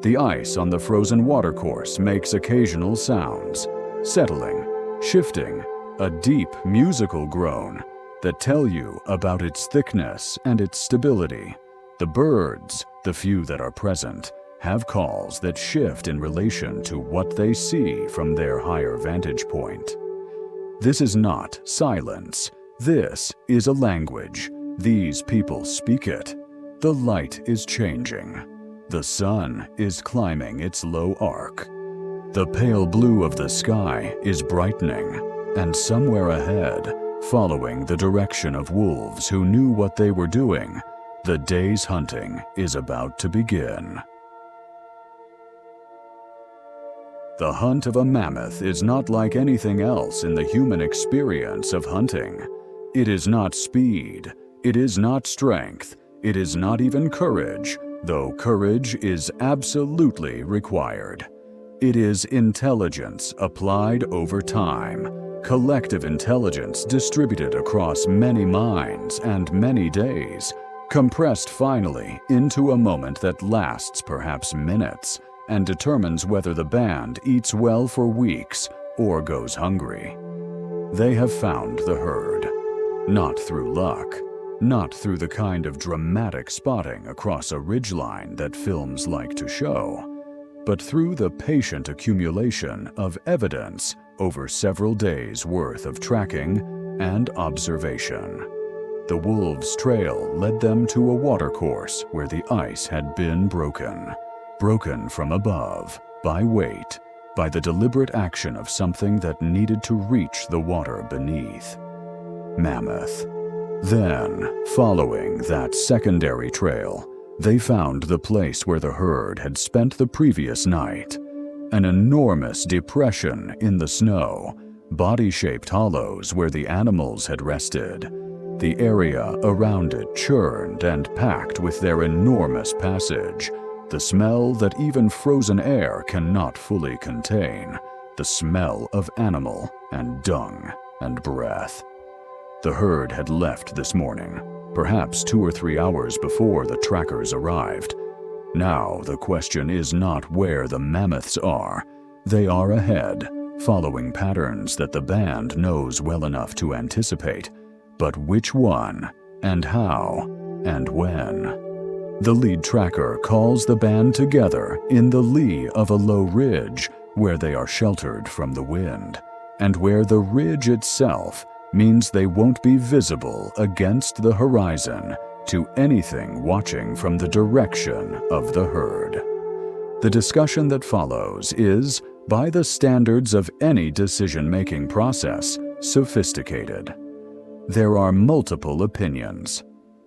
The ice on the frozen watercourse makes occasional sounds, settling, shifting, a deep musical groan that tell you about its thickness and its stability. The birds, the few that are present, have calls that shift in relation to what they see from their higher vantage point. This is not silence. This is a language. These people speak it. The light is changing. The sun is climbing its low arc. The pale blue of the sky is brightening, and somewhere ahead, following the direction of wolves who knew what they were doing, the day's hunting is about to begin. The hunt of a mammoth is not like anything else in the human experience of hunting. It is not speed. It is not strength. It is not even courage, though courage is absolutely required. It is intelligence applied over time, collective intelligence distributed across many minds and many days, compressed finally into a moment that lasts perhaps minutes and determines whether the band eats well for weeks or goes hungry. They have found the herd, not through luck, not through the kind of dramatic spotting across a ridgeline that films like to show, but through the patient accumulation of evidence over several days' worth of tracking and observation. The wolves' trail led them to a watercourse where the ice had been broken from above, by weight, by the deliberate action of something that needed to reach the water beneath. Mammoth. Then, following that secondary trail, they found the place where the herd had spent the previous night. An enormous depression in the snow, body-shaped hollows where the animals had rested. The area around it churned and packed with their enormous passage, the smell that even frozen air cannot fully contain, the smell of animal and dung and breath. The herd had left this morning, perhaps 2 or 3 hours before the trackers arrived. Now the question is not where the mammoths are. They are ahead, following patterns that the band knows well enough to anticipate. But which one, and how, and when? The lead tracker calls the band together in the lee of a low ridge where they are sheltered from the wind, and where the ridge itself means they won't be visible against the horizon to anything watching from the direction of the herd. The discussion that follows is, by the standards of any decision-making process, sophisticated. There are multiple opinions.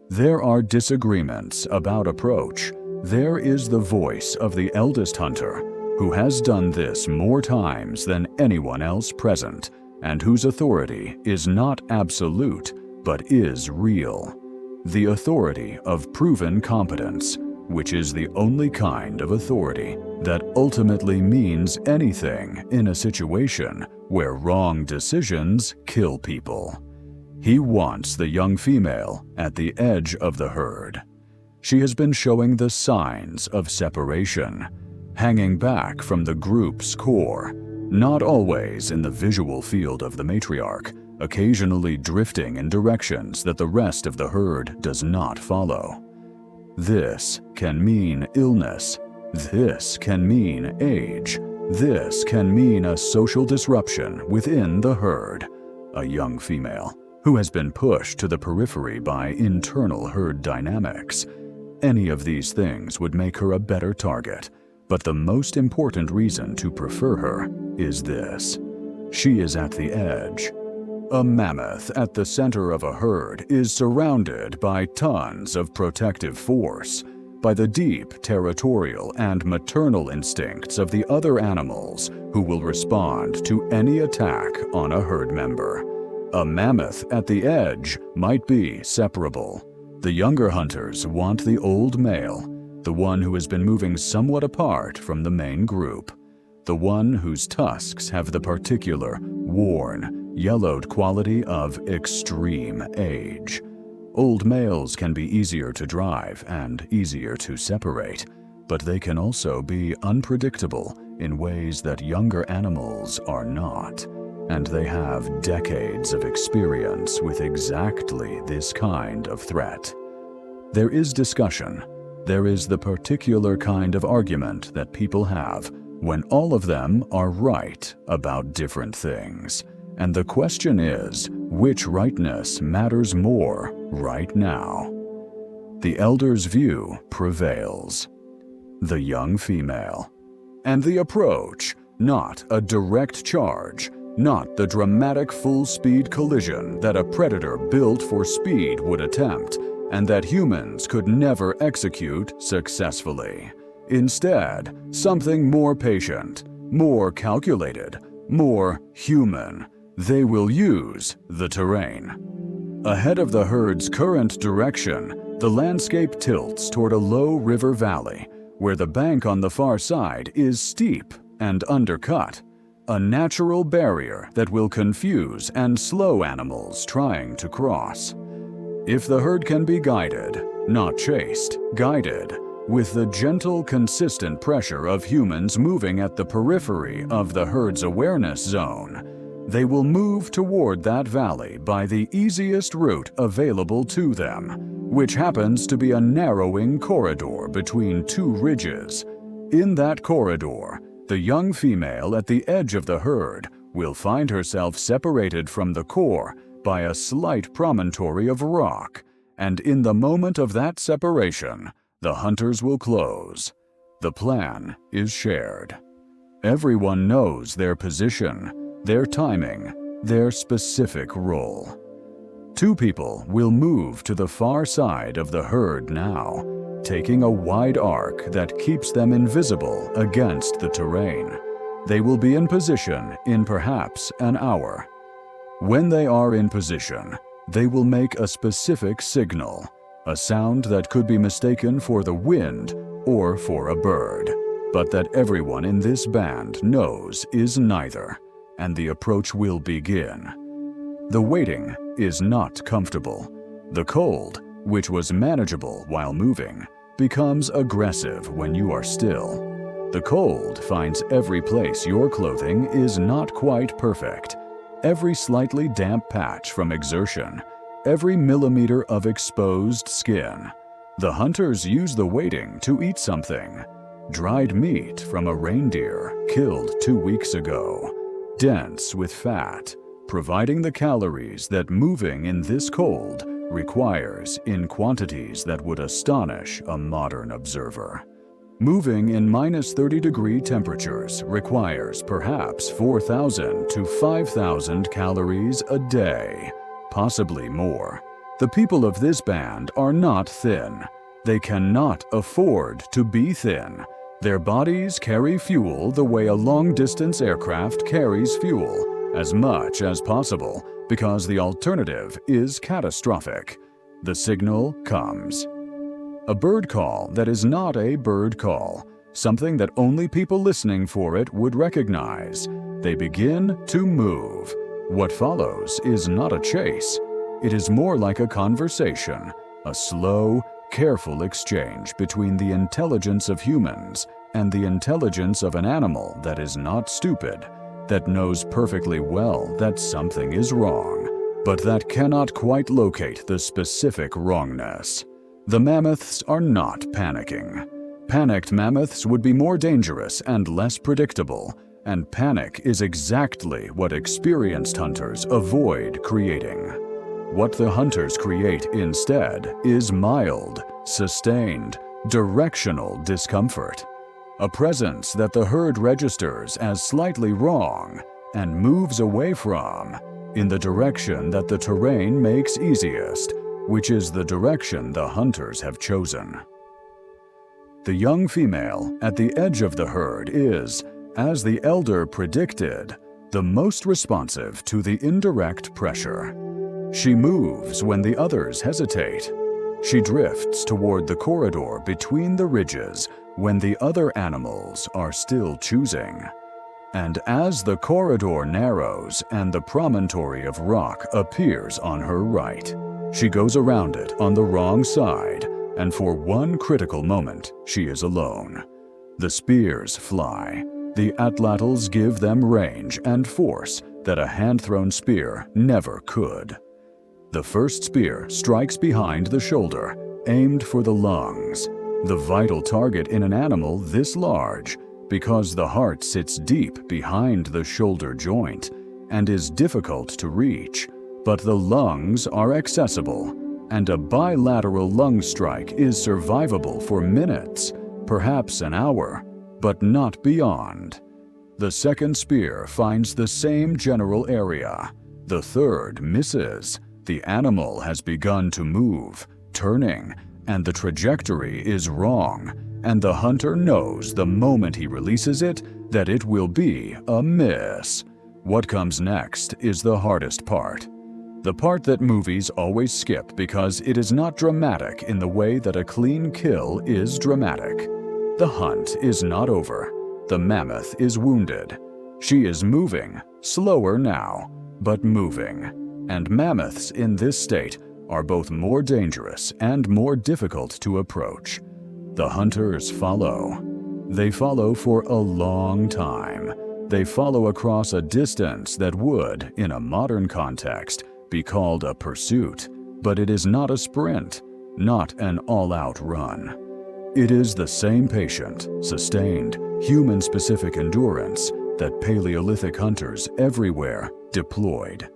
There are disagreements about approach. There is the voice of the eldest hunter, who has done this more times than anyone else present, and whose authority is not absolute, but is real. The authority of proven competence, which is the only kind of authority that ultimately means anything in a situation where wrong decisions kill people. He wants the young female at the edge of the herd. She has been showing the signs of separation, hanging back from the group's core, not always in the visual field of the matriarch, occasionally drifting in directions that the rest of the herd does not follow. This can mean illness. This can mean age. This can mean a social disruption within the herd. A young female who has been pushed to the periphery by internal herd dynamics. Any of these things would make her a better target, but the most important reason to prefer her is this. She is at the edge. A mammoth at the center of a herd is surrounded by tons of protective force, by the deep territorial and maternal instincts of the other animals who will respond to any attack on a herd member. A mammoth at the edge might be separable. The younger hunters want the old male, the one who has been moving somewhat apart from the main group, the one whose tusks have the particular, worn, yellowed quality of extreme age. Old males can be easier to drive and easier to separate, but they can also be unpredictable in ways that younger animals are not. And they have decades of experience with exactly this kind of threat. There is discussion. There is the particular kind of argument that people have when all of them are right about different things. And the question is, which rightness matters more right now? The elder's view prevails. The young female. And the approach, not a direct charge, not the dramatic full-speed collision that a predator built for speed would attempt, and that humans could never execute successfully. Instead, something more patient, more calculated, more human. They will use the terrain. Ahead of the herd's current direction, the landscape tilts toward a low river valley, where the bank on the far side is steep and undercut, a natural barrier that will confuse and slow animals trying to cross. If the herd can be guided, not chased, guided, with the gentle, consistent pressure of humans moving at the periphery of the herd's awareness zone, they will move toward that valley by the easiest route available to them, which happens to be a narrowing corridor between two ridges. In that corridor, the young female at the edge of the herd will find herself separated from the core by a slight promontory of rock, and in the moment of that separation, the hunters will close. The plan is shared. Everyone knows their position, their timing, their specific role. Two people will move to the far side of the herd now, taking a wide arc that keeps them invisible against the terrain. They will be in position in perhaps an hour. When they are in position, they will make a specific signal, a sound that could be mistaken for the wind or for a bird, but that everyone in this band knows is neither, and the approach will begin. The waiting is not comfortable. The cold, which was manageable while moving, becomes aggressive when you are still. The cold finds every place your clothing is not quite perfect, every slightly damp patch from exertion, every millimeter of exposed skin. The hunters use the waiting to eat something. Dried meat from a reindeer killed 2 weeks ago, dense with fat, providing the calories that moving in this cold requires in quantities that would astonish a modern observer. Moving in -30-degree temperatures requires perhaps 4,000 to 5,000 calories a day, possibly more. The people of this band are not thin. They cannot afford to be thin. Their bodies carry fuel the way a long-distance aircraft carries fuel, as much as possible, because the alternative is catastrophic. The signal comes. A bird call that is not a bird call, something that only people listening for it would recognize. They begin to move. What follows is not a chase. It is more like a conversation, a slow, careful exchange between the intelligence of humans and the intelligence of an animal that is not stupid, that knows perfectly well that something is wrong, but that cannot quite locate the specific wrongness. The mammoths are not panicking. Panicked mammoths would be more dangerous and less predictable, and panic is exactly what experienced hunters avoid creating. What the hunters create instead is mild, sustained, directional discomfort. A presence that the herd registers as slightly wrong and moves away from, in the direction that the terrain makes easiest, which is the direction the hunters have chosen. The young female at the edge of the herd is, as the elder predicted, the most responsive to the indirect pressure. She moves when the others hesitate. She drifts toward the corridor between the ridges when the other animals are still choosing. And as the corridor narrows and the promontory of rock appears on her right, she goes around it on the wrong side, and for one critical moment, she is alone. The spears fly. The atlatls give them range and force that a hand-thrown spear never could. The first spear strikes behind the shoulder, aimed for the lungs, the vital target in an animal this large, because the heart sits deep behind the shoulder joint and is difficult to reach, but the lungs are accessible, and a bilateral lung strike is survivable for minutes, perhaps an hour, but not beyond. The second spear finds the same general area. The third misses. The animal has begun to move, turning, and the trajectory is wrong, and the hunter knows the moment he releases it that it will be a miss. What comes next is the hardest part. The part that movies always skip because it is not dramatic in the way that a clean kill is dramatic. The hunt is not over. The mammoth is wounded. She is moving, slower now, but moving. And mammoths in this state are both more dangerous and more difficult to approach. The hunters follow. They follow for a long time. They follow across a distance that would, in a modern context, be called a pursuit, but it is not a sprint, not an all-out run. It is the same patient, sustained, human-specific endurance that Paleolithic hunters everywhere deployed.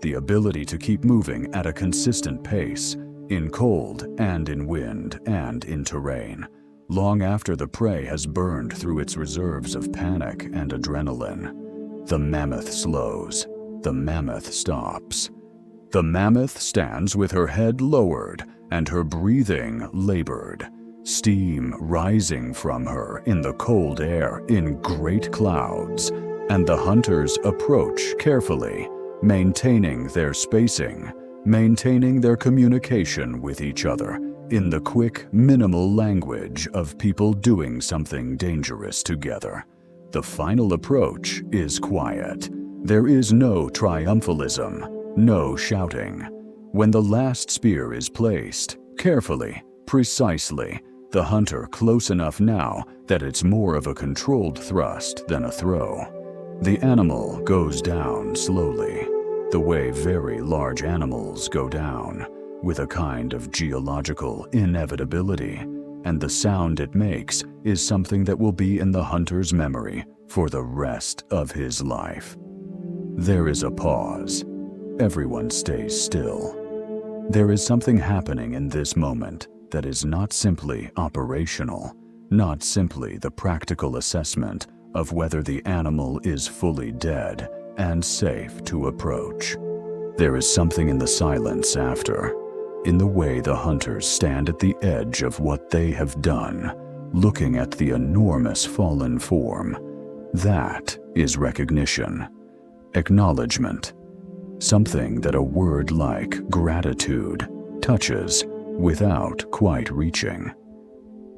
The ability to keep moving at a consistent pace, in cold and in wind and in terrain, long after the prey has burned through its reserves of panic and adrenaline. The mammoth slows. The mammoth stops. The mammoth stands with her head lowered and her breathing labored, steam rising from her in the cold air in great clouds, and the hunters approach carefully, maintaining their spacing, maintaining their communication with each other in the quick, minimal language of people doing something dangerous together. The final approach is quiet. There is no triumphalism, no shouting. When the last spear is placed, carefully, precisely, the hunter close enough now that it's more of a controlled thrust than a throw. The animal goes down slowly, the way very large animals go down, with a kind of geological inevitability, and the sound it makes is something that will be in the hunter's memory for the rest of his life. There is a pause. Everyone stays still. There is something happening in this moment that is not simply operational, not simply the practical assessment of whether the animal is fully dead and safe to approach. There is something in the silence after, in the way the hunters stand at the edge of what they have done, looking at the enormous fallen form. That is recognition, acknowledgement, something that a word like gratitude touches without quite reaching.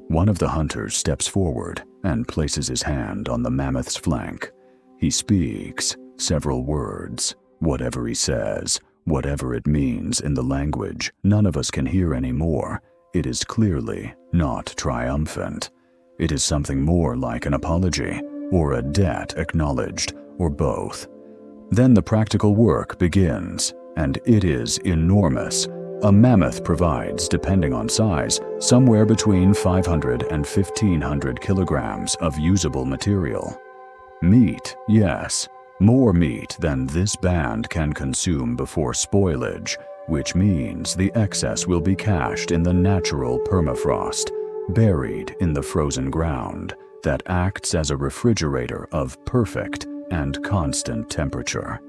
One of the hunters steps forward and places his hand on the mammoth's flank. He speaks several words. Whatever he says, whatever it means in the language none of us can hear anymore, it is clearly not triumphant. It is something more like an apology, or a debt acknowledged, or both. Then the practical work begins, and it is enormous. A mammoth provides, depending on size, somewhere between 500 and 1,500 kilograms of usable material. Meat, yes, more meat than this band can consume before spoilage, which means the excess will be cached in the natural permafrost, buried in the frozen ground that acts as a refrigerator of perfect and constant temperature.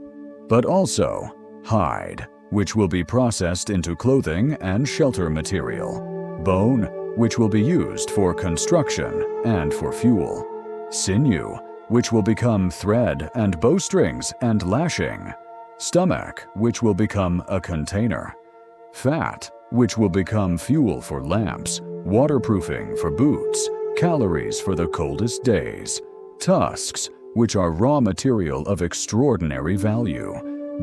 But also hide, which will be processed into clothing and shelter material, bone, which will be used for construction and for fuel, sinew, which will become thread and bowstrings and lashing, stomach, which will become a container, fat, which will become fuel for lamps, waterproofing for boots, calories for the coldest days, tusks, which are raw material of extraordinary value,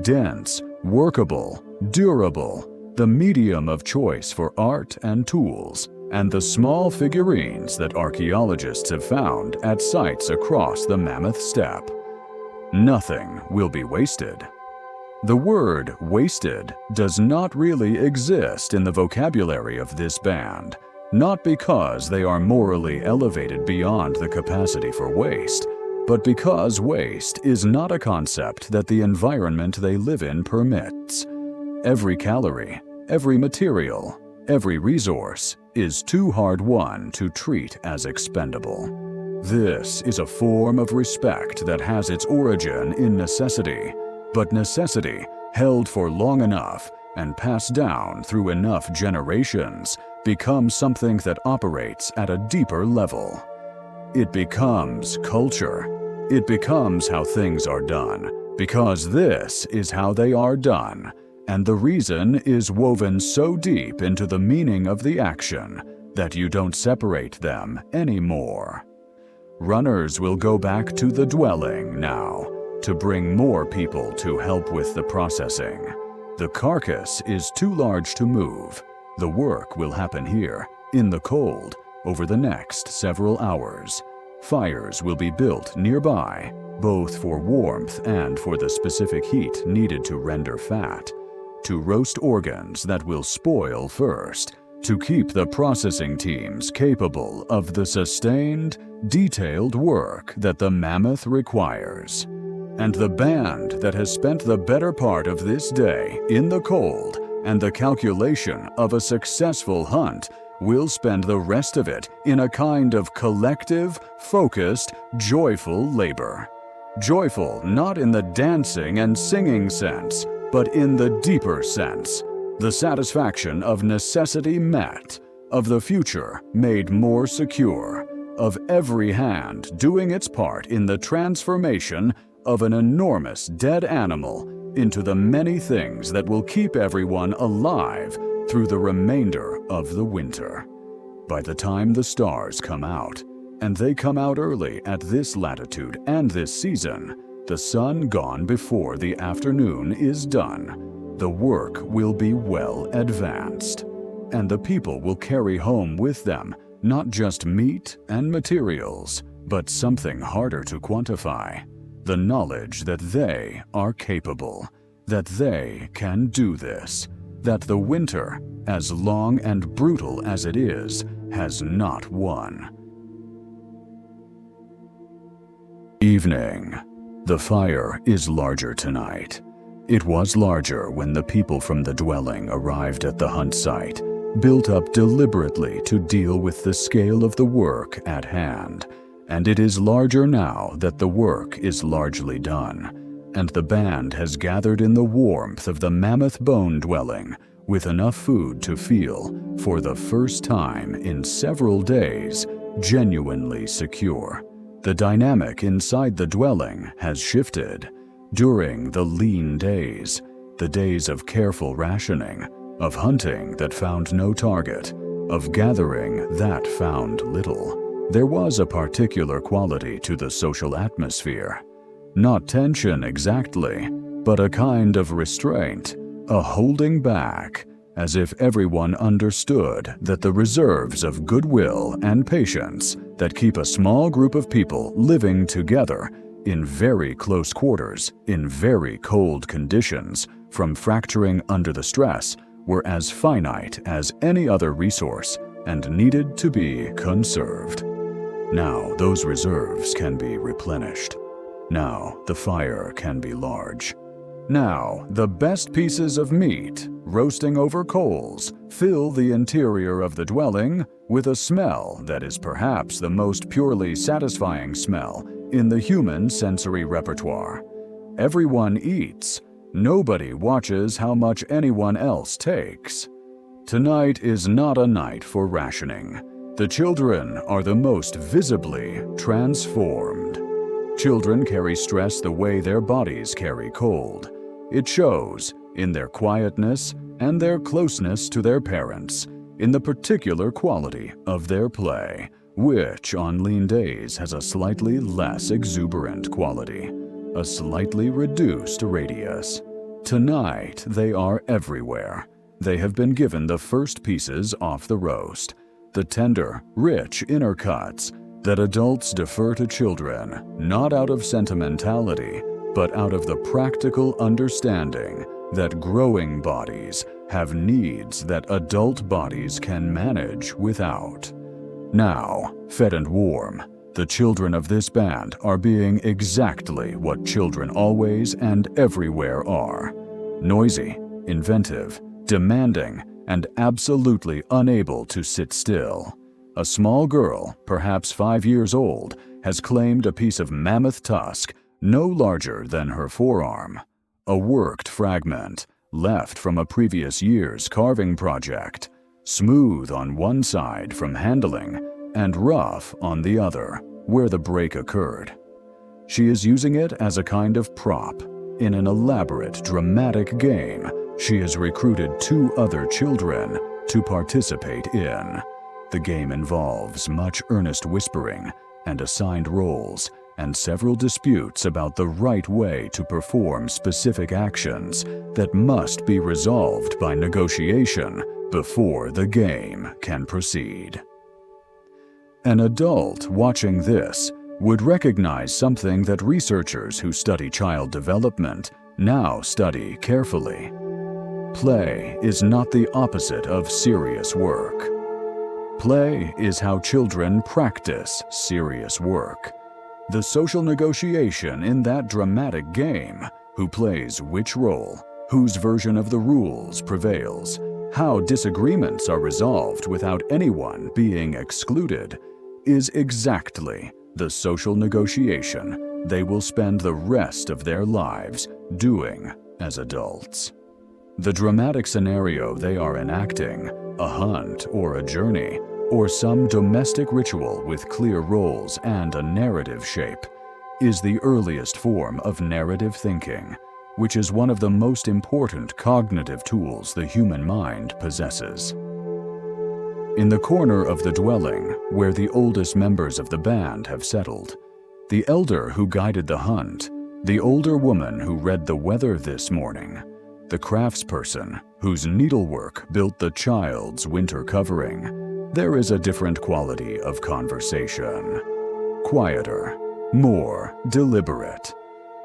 dense, workable, durable, the medium of choice for art and tools, and the small figurines that archaeologists have found at sites across the Mammoth Steppe. Nothing will be wasted. The word wasted does not really exist in the vocabulary of this band, not because they are morally elevated beyond the capacity for waste, but because waste is not a concept that the environment they live in permits. Every calorie, every material, every resource is too hard-won to treat as expendable. This is a form of respect that has its origin in necessity, but necessity held for long enough and passed down through enough generations becomes something that operates at a deeper level. It becomes culture. It becomes how things are done, because this is how they are done, and the reason is woven so deep into the meaning of the action that you don't separate them anymore. Runners will go back to the dwelling now to bring more people to help with the processing. The carcass is too large to move. The work will happen here, in the cold, over the next several hours. Fires will be built nearby, both for warmth and for the specific heat needed to render fat, to roast organs that will spoil first, to keep the processing teams capable of the sustained, detailed work that the Mammoth requires. And the band that has spent the better part of this day in the cold and the calculation of a successful hunt will spend the rest of it in a kind of collective, focused, joyful labor. Joyful not in the dancing and singing sense, but in the deeper sense, the satisfaction of necessity met, of the future made more secure, of every hand doing its part in the transformation of an enormous dead animal into the many things that will keep everyone alive through the remainder of the winter. By the time the stars come out, and they come out early at this latitude and this season, the sun gone before the afternoon is done, the work will be well advanced, and the people will carry home with them not just meat and materials, but something harder to quantify. The knowledge that they are capable, that they can do this, that the winter, as long and brutal as it is, has not won. Evening. The fire is larger tonight. It was larger when the people from the dwelling arrived at the hunt site, built up deliberately to deal with the scale of the work at hand. And it is larger now that the work is largely done, and the band has gathered in the warmth of the Mammoth bone dwelling with enough food to feel, for the first time in several days, genuinely secure. The dynamic inside the dwelling has shifted. During the lean days, the days of careful rationing, of hunting that found no target, of gathering that found little, there was a particular quality to the social atmosphere. Not tension exactly, but a kind of restraint, a holding back, as if everyone understood that the reserves of goodwill and patience that keep a small group of people living together in very close quarters, in very cold conditions, from fracturing under the stress, were as finite as any other resource and needed to be conserved. Now those reserves can be replenished. Now the fire can be large. Now the best pieces of meat, roasting over coals, fill the interior of the dwelling with a smell that is perhaps the most purely satisfying smell in the human sensory repertoire. Everyone eats. Nobody watches how much anyone else takes. Tonight is not a night for rationing. The children are the most visibly transformed. Children carry stress the way their bodies carry cold. It shows in their quietness and their closeness to their parents, in the particular quality of their play, which on lean days has a slightly less exuberant quality, a slightly reduced radius. Tonight they are everywhere. They have been given the first pieces off the roast, the tender, rich inner cuts that adults defer to children, not out of sentimentality, but out of the practical understanding that growing bodies have needs that adult bodies can manage without. Now, fed and warm, the children of this band are being exactly what children always and everywhere are: noisy, inventive, demanding, and absolutely unable to sit still. A small girl, perhaps 5 years old, has claimed a piece of mammoth tusk no larger than her forearm, a worked fragment left from a previous year's carving project, smooth on one side from handling and rough on the other where the break occurred. She is using it as a kind of prop in an elaborate, dramatic game she has recruited 2 other children to participate in. The game involves much earnest whispering and assigned roles, and several disputes about the right way to perform specific actions that must be resolved by negotiation before the game can proceed. An adult watching this would recognize something that researchers who study child development now study carefully. Play is not the opposite of serious work. Play is how children practice serious work. The social negotiation in that dramatic game, who plays which role, whose version of the rules prevails, how disagreements are resolved without anyone being excluded, is exactly the social negotiation they will spend the rest of their lives doing as adults. The dramatic scenario they are enacting, a hunt or a journey, or some domestic ritual with clear roles and a narrative shape, is the earliest form of narrative thinking, which is one of the most important cognitive tools the human mind possesses. In the corner of the dwelling, where the oldest members of the band have settled, the elder who guided the hunt, the older woman who read the weather this morning, the craftsperson whose needlework built the child's winter covering, there is a different quality of conversation. Quieter, more deliberate.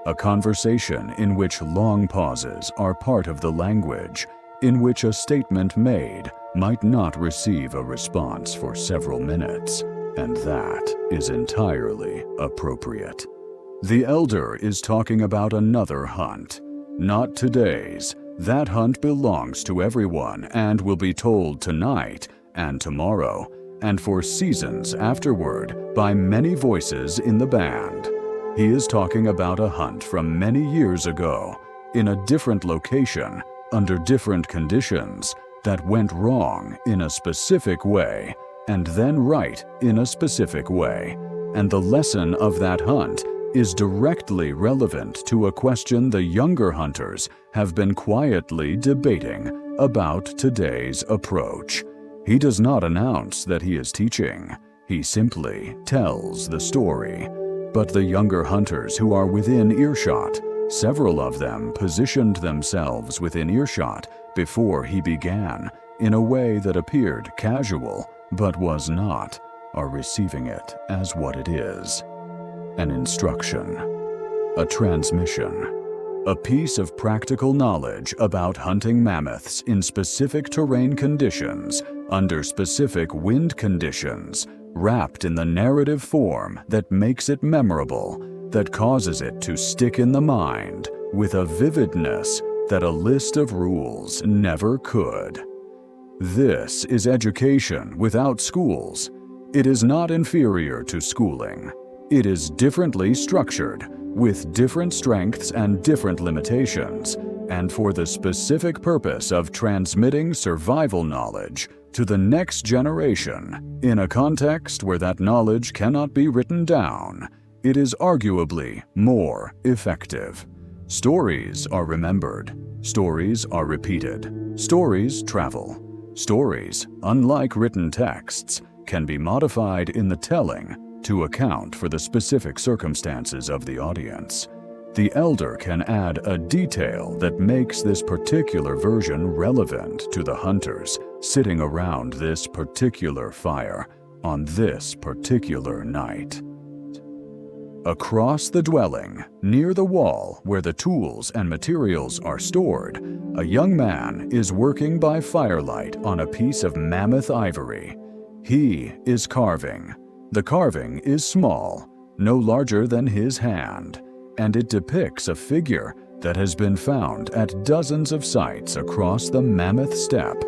A conversation in which long pauses are part of the language, in which a statement made might not receive a response for several minutes, and that is entirely appropriate. The elder is talking about another hunt, not today's. That hunt belongs to everyone and will be told tonight and tomorrow, and for seasons afterward by many voices in the band. He is talking about a hunt from many years ago, in a different location, under different conditions, that went wrong in a specific way, and then right in a specific way, and the lesson of that hunt is directly relevant to a question the younger hunters have been quietly debating about today's approach. He does not announce that he is teaching, he simply tells the story. But the younger hunters who are within earshot, several of them positioned themselves within earshot before he began, in a way that appeared casual, but was not, are receiving it as what it is. An instruction, a transmission, a piece of practical knowledge about hunting mammoths in specific terrain conditions, under specific wind conditions, wrapped in the narrative form that makes it memorable, that causes it to stick in the mind with a vividness that a list of rules never could. This is education without schools. It is not inferior to schooling. It is differently structured, with different strengths and different limitations, and for the specific purpose of transmitting survival knowledge to the next generation, in a context where that knowledge cannot be written down, it is arguably more effective. Stories are remembered. Stories are repeated. Stories travel. Stories, unlike written texts, can be modified in the telling to account for the specific circumstances of the audience. The elder can add a detail that makes this particular version relevant to the hunters sitting around this particular fire on this particular night. Across the dwelling, near the wall where the tools and materials are stored, a young man is working by firelight on a piece of mammoth ivory. He is carving. The carving is small, no larger than his hand, and it depicts a figure that has been found at dozens of sites across the Mammoth Steppe,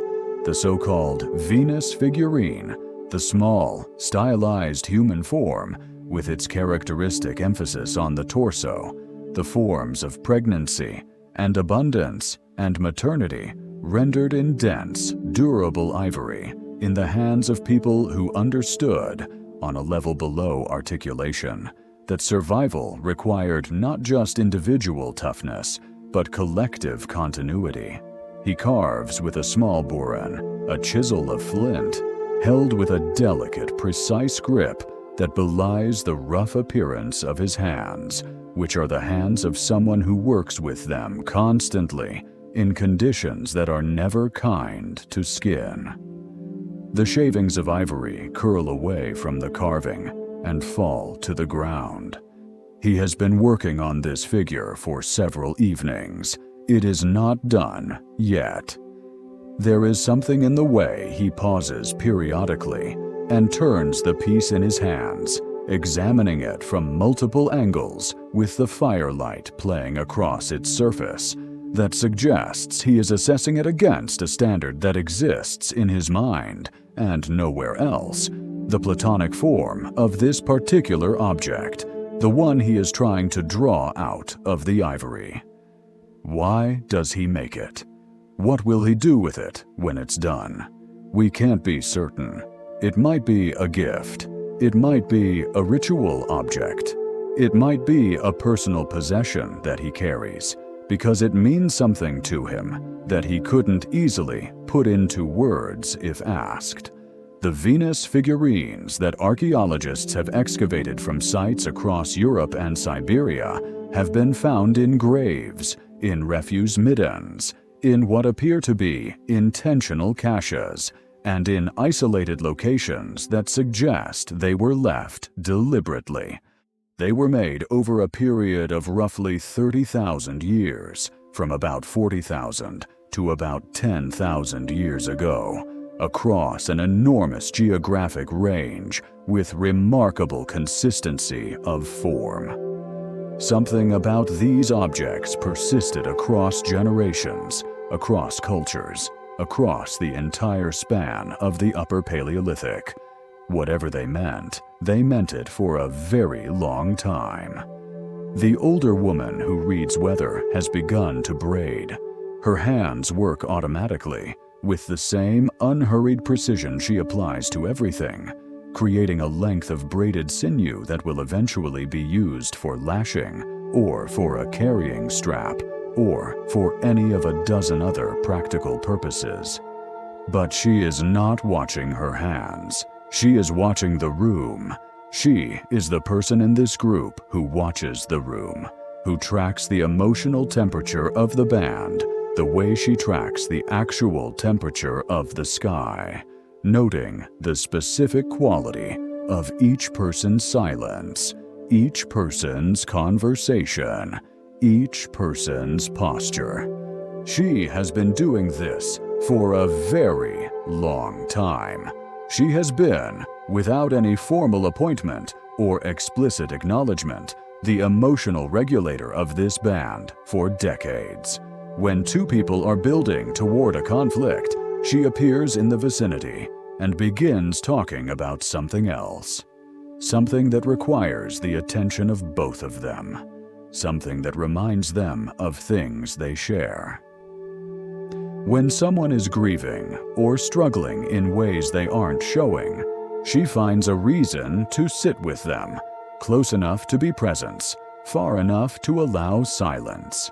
the so-called Venus figurine, the small, stylized human form with its characteristic emphasis on the torso, the forms of pregnancy and abundance and maternity rendered in dense, durable ivory in the hands of people who understood, on a level below articulation, that survival required not just individual toughness, but collective continuity. He carves with a small burin, a chisel of flint, held with a delicate, precise grip, that belies the rough appearance of his hands, which are the hands of someone who works with them constantly in conditions that are never kind to skin. The shavings of ivory curl away from the carving and fall to the ground. He has been working on this figure for several evenings. It is not done yet. There is something in the way he pauses periodically and turns the piece in his hands, examining it from multiple angles with the firelight playing across its surface, that suggests he is assessing it against a standard that exists in his mind and nowhere else, the platonic form of this particular object, the one he is trying to draw out of the ivory. Why does he make it? What will he do with it when it's done? We can't be certain. It might be a gift. It might be a ritual object. It might be a personal possession that he carries, because it means something to him that he couldn't easily put into words if asked. The Venus figurines that archaeologists have excavated from sites across Europe and Siberia have been found in graves, in refuse middens, in what appear to be intentional caches, and in isolated locations that suggest they were left deliberately. They were made over a period of roughly 30,000 years, from about 40,000 to about 10,000 years ago, across an enormous geographic range with remarkable consistency of form. Something about these objects persisted across generations, across cultures, across the entire span of the Upper Paleolithic. Whatever they meant it for a very long time. The older woman who reads weather has begun to braid. Her hands work automatically, with the same unhurried precision she applies to everything, creating a length of braided sinew that will eventually be used for lashing, or for a carrying strap, or for any of a dozen other practical purposes. But she is not watching her hands. She is watching the room. She is the person in this group who watches the room, who tracks the emotional temperature of the band the way she tracks the actual temperature of the sky, noting the specific quality of each person's silence, each person's conversation, each person's posture. She has been doing this for a very long time. She has been, without any formal appointment or explicit acknowledgement, the emotional regulator of this band for decades. When two people are building toward a conflict, she appears in the vicinity and begins talking about something else. Something that requires the attention of both of them. Something that reminds them of things they share. When someone is grieving or struggling in ways they aren't showing, she finds a reason to sit with them, close enough to be presence, far enough to allow silence.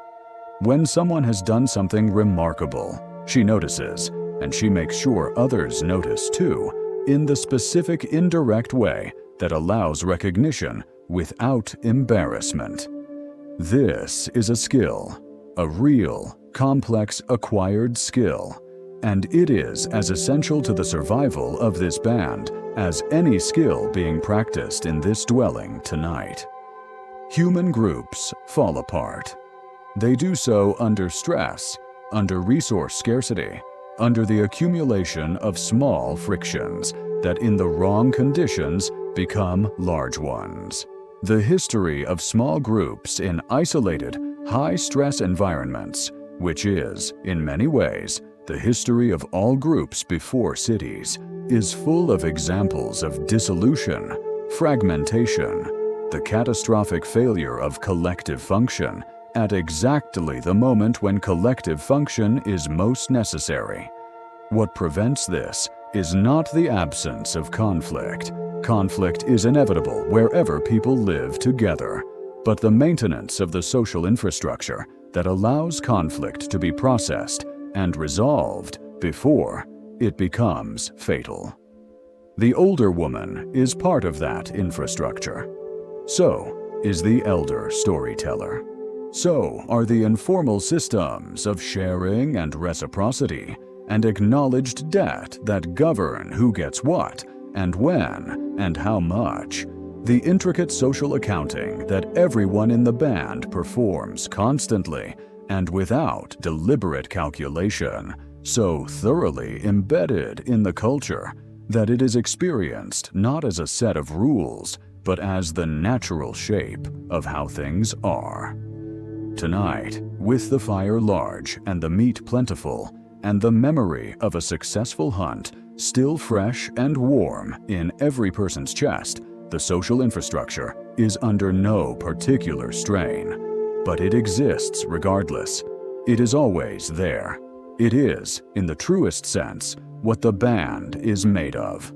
When someone has done something remarkable, she notices, and she makes sure others notice too, in the specific indirect way that allows recognition without embarrassment. This is a skill, a real, complex acquired skill, and it is as essential to the survival of this band as any skill being practiced in this dwelling tonight. Human groups fall apart. They do so under stress, under resource scarcity, under the accumulation of small frictions that in the wrong conditions become large ones. The history of small groups in isolated, high-stress environments, which is, in many ways, the history of all groups before cities, is full of examples of dissolution, fragmentation, the catastrophic failure of collective function at exactly the moment when collective function is most necessary. What prevents this is not the absence of conflict. Conflict is inevitable wherever people live together, but the maintenance of the social infrastructure that allows conflict to be processed and resolved before it becomes fatal. The older woman is part of that infrastructure. So is the elder storyteller. So are the informal systems of sharing and reciprocity and acknowledged debt that govern who gets what and when and how much. The intricate social accounting that everyone in the band performs constantly and without deliberate calculation, so thoroughly embedded in the culture that it is experienced not as a set of rules, but as the natural shape of how things are. Tonight, with the fire large and the meat plentiful, and the memory of a successful hunt still fresh and warm in every person's chest, the social infrastructure is under no particular strain. But it exists regardless. It is always there. It is, in the truest sense, what the band is made of.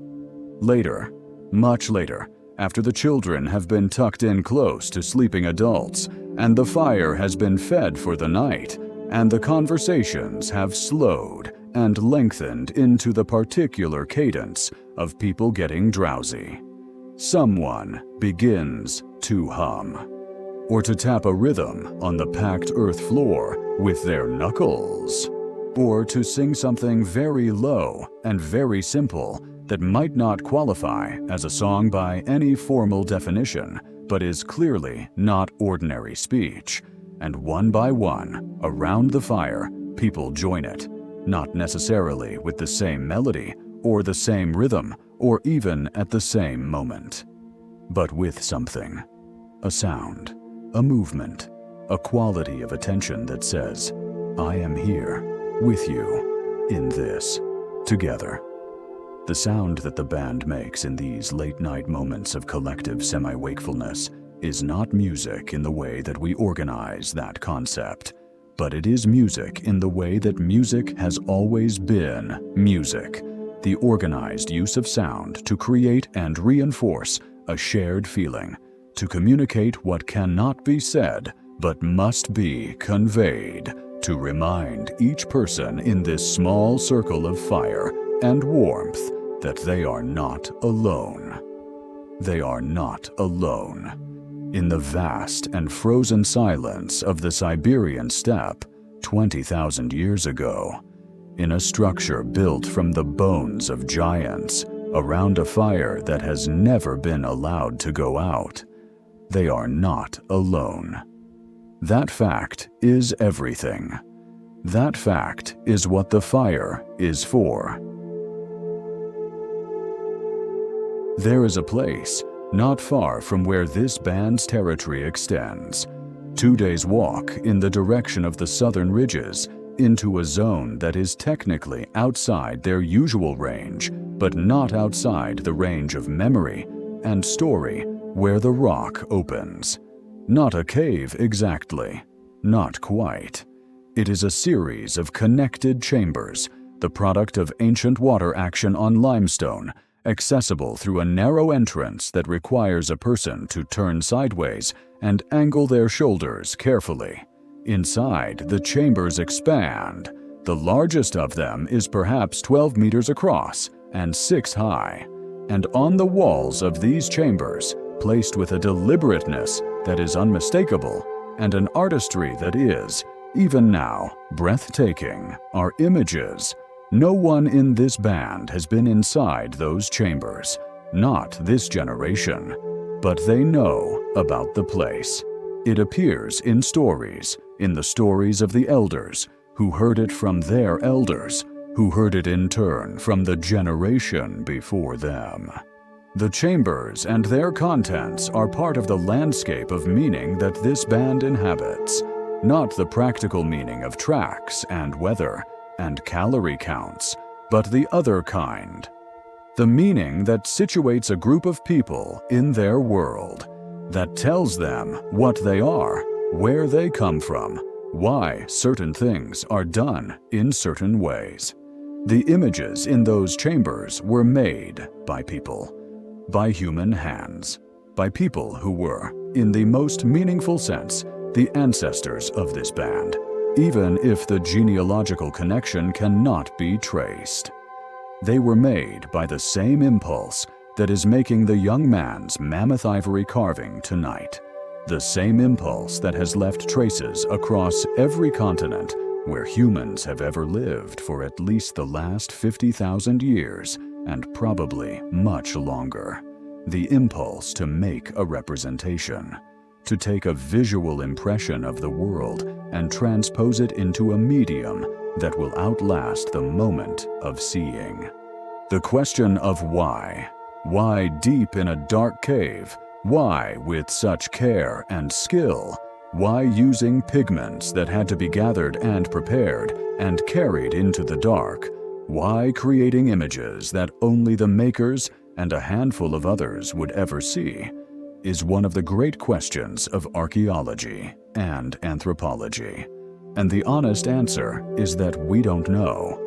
Later, much later, after the children have been tucked in close to sleeping adults, and the fire has been fed for the night, and the conversations have slowed and lengthened into the particular cadence of people getting drowsy, someone begins to hum, or to tap a rhythm on the packed earth floor with their knuckles, or to sing something very low and very simple that might not qualify as a song by any formal definition, but is clearly not ordinary speech. And one by one, around the fire, people join it, not necessarily with the same melody or the same rhythm or even at the same moment, but with something, a sound, a movement, a quality of attention that says, I am here with you in this together. The sound that the band makes in these late-night moments of collective semi-wakefulness is not music in the way that we organize that concept, but it is music in the way that music has always been music, the organized use of sound to create and reinforce a shared feeling, to communicate what cannot be said but must be conveyed, to remind each person in this small circle of fire and warmth that they are not alone. They are not alone. In the vast and frozen silence of the Siberian steppe 20,000 years ago, in a structure built from the bones of giants around a fire that has never been allowed to go out, they are not alone. That fact is everything. That fact is what the fire is for. There is a place not far from where this band's territory extends, 2 days' walk in the direction of the southern ridges into a zone that is technically outside their usual range, but not outside the range of memory and story where the rock opens. Not a cave exactly, not quite. It is a series of connected chambers, the product of ancient water action on limestone, accessible through a narrow entrance that requires a person to turn sideways and angle their shoulders carefully. Inside, the chambers expand. The largest of them is perhaps 12 meters across and 6 high. And on the walls of these chambers, placed with a deliberateness that is unmistakable and an artistry that is, even now, breathtaking, are images. No one in this band has been inside those chambers, not this generation, but they know about the place. It appears in stories, in the stories of the elders, who heard it from their elders, who heard it in turn from the generation before them. The chambers and their contents are part of the landscape of meaning that this band inhabits, not the practical meaning of tracks and weather and calorie counts, but the other kind. The meaning that situates a group of people in their world, that tells them what they are, where they come from, why certain things are done in certain ways. The images in those chambers were made by people, by human hands, by people who were, in the most meaningful sense, the ancestors of this band, even if the genealogical connection cannot be traced. They were made by the same impulse that is making the young man's mammoth ivory carving tonight. The same impulse that has left traces across every continent where humans have ever lived for at least the last 50,000 years, and probably much longer. The impulse to make a representation, to take a visual impression of the world and transpose it into a medium that will outlast the moment of seeing. The question of why deep in a dark cave? Why with such care and skill? Why using pigments that had to be gathered and prepared and carried into the dark? Why creating images that only the makers and a handful of others would ever see? Is one of the great questions of archaeology and anthropology. And the honest answer is that we don't know.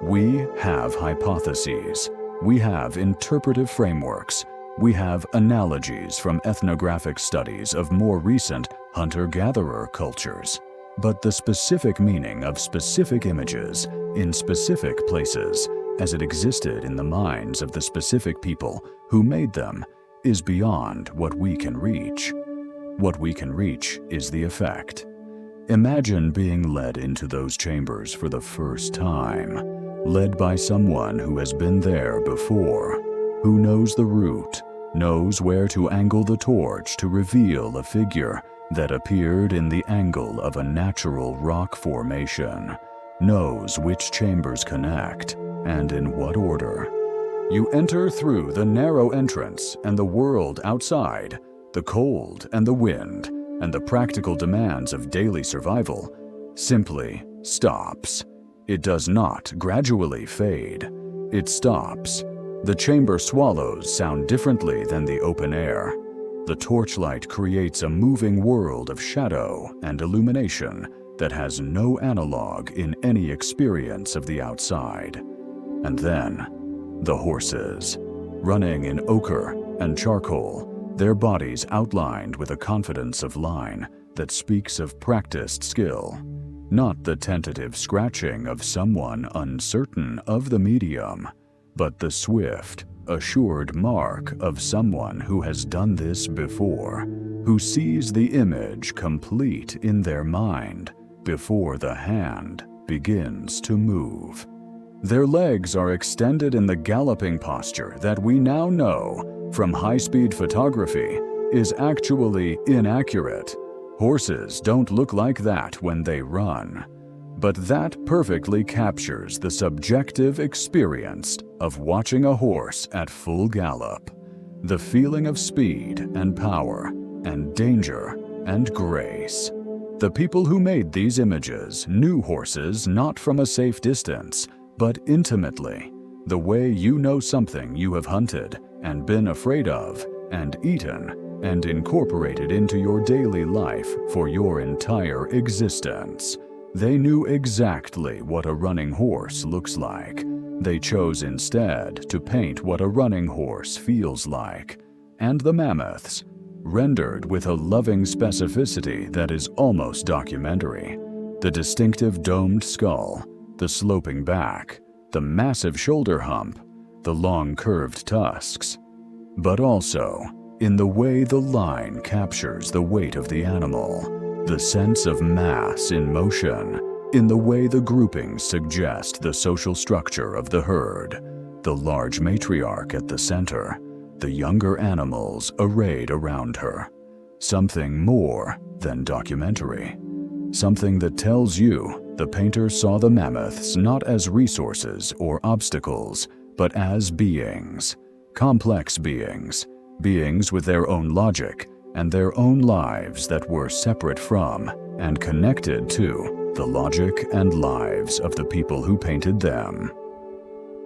We have hypotheses. We have interpretive frameworks. We have analogies from ethnographic studies of more recent hunter-gatherer cultures. But the specific meaning of specific images in specific places, as it existed in the minds of the specific people who made them, is beyond what we can reach. What we can reach is the effect. Imagine being led into those chambers for the first time, led by someone who has been there before, who knows the route, knows where to angle the torch to reveal a figure that appeared in the angle of a natural rock formation, knows which chambers connect and in what order. You enter through the narrow entrance, and the world outside, the cold and the wind, and the practical demands of daily survival, simply stops. It does not gradually fade. It stops. The chamber swallows sound differently than the open air. The torchlight creates a moving world of shadow and illumination that has no analog in any experience of the outside. And then, the horses, running in ochre and charcoal, their bodies outlined with a confidence of line that speaks of practiced skill, not the tentative scratching of someone uncertain of the medium, but the swift, assured mark of someone who has done this before, who sees the image complete in their mind before the hand begins to move. Their legs are extended in the galloping posture that we now know from high-speed photography is actually inaccurate. Horses don't look like that when they run. But that perfectly captures the subjective experience of watching a horse at full gallop. The feeling of speed and power and danger and grace. The people who made these images knew horses not from a safe distance, but intimately, the way you know something you have hunted and been afraid of and eaten and incorporated into your daily life for your entire existence. They knew exactly what a running horse looks like. They chose instead to paint what a running horse feels like. And the mammoths, rendered with a loving specificity that is almost documentary. The distinctive domed skull, the sloping back, the massive shoulder hump, the long curved tusks. But also, in the way the line captures the weight of the animal, the sense of mass in motion, in the way the groupings suggest the social structure of the herd, the large matriarch at the center, the younger animals arrayed around her. Something more than documentary. Something that tells you the painter saw the mammoths not as resources or obstacles, but as beings, complex beings, beings with their own logic and their own lives that were separate from and connected to the logic and lives of the people who painted them.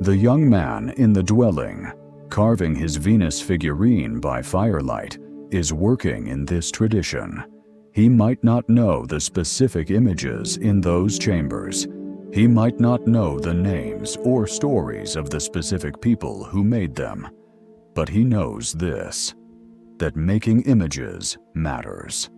The young man in the dwelling, carving his Venus figurine by firelight, is working in this tradition. He might not know the specific images in those chambers. He might not know the names or stories of the specific people who made them. But he knows this, that making images matters.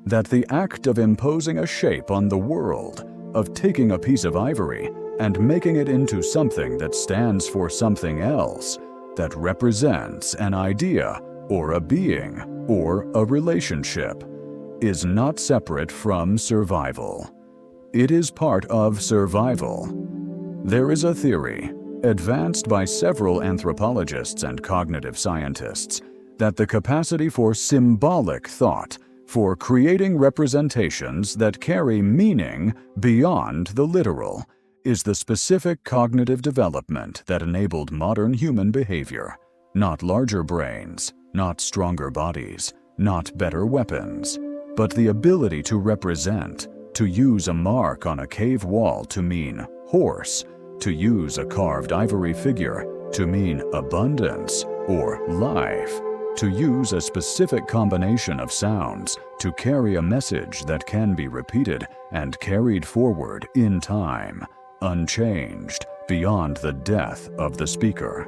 That the act of imposing a shape on the world, of taking a piece of ivory and making it into something that stands for something else, that represents an idea or a being or a relationship, is not separate from survival. It is part of survival. There is a theory, advanced by several anthropologists and cognitive scientists, that the capacity for symbolic thought, for creating representations that carry meaning beyond the literal, is the specific cognitive development that enabled modern human behavior. Not larger brains, not stronger bodies, not better weapons, but the ability to represent, to use a mark on a cave wall to mean horse, to use a carved ivory figure to mean abundance or life, to use a specific combination of sounds to carry a message that can be repeated and carried forward in time, unchanged, beyond the death of the speaker.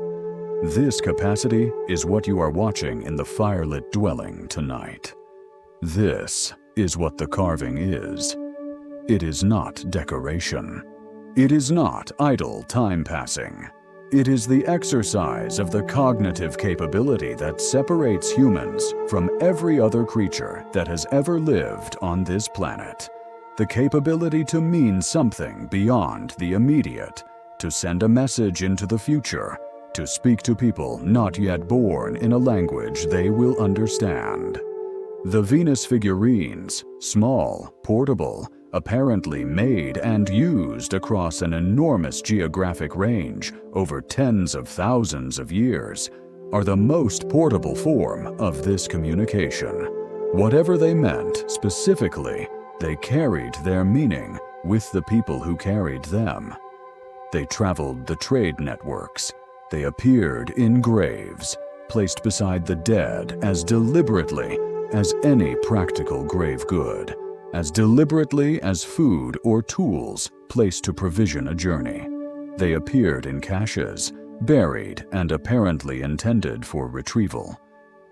This capacity is what you are watching in the firelit dwelling tonight. This is what the carving is. It is not decoration. It is not idle time passing. It is the exercise of the cognitive capability that separates humans from every other creature that has ever lived on this planet. The capability to mean something beyond the immediate, to send a message into the future, to speak to people not yet born in a language they will understand. The Venus figurines, small, portable, apparently made and used across an enormous geographic range over tens of thousands of years, are the most portable form of this communication. Whatever they meant specifically, they carried their meaning with the people who carried them. They traveled the trade networks. They appeared in graves, placed beside the dead as deliberately as any practical grave good, as deliberately as food or tools placed to provision a journey. They appeared in caches, buried and apparently intended for retrieval.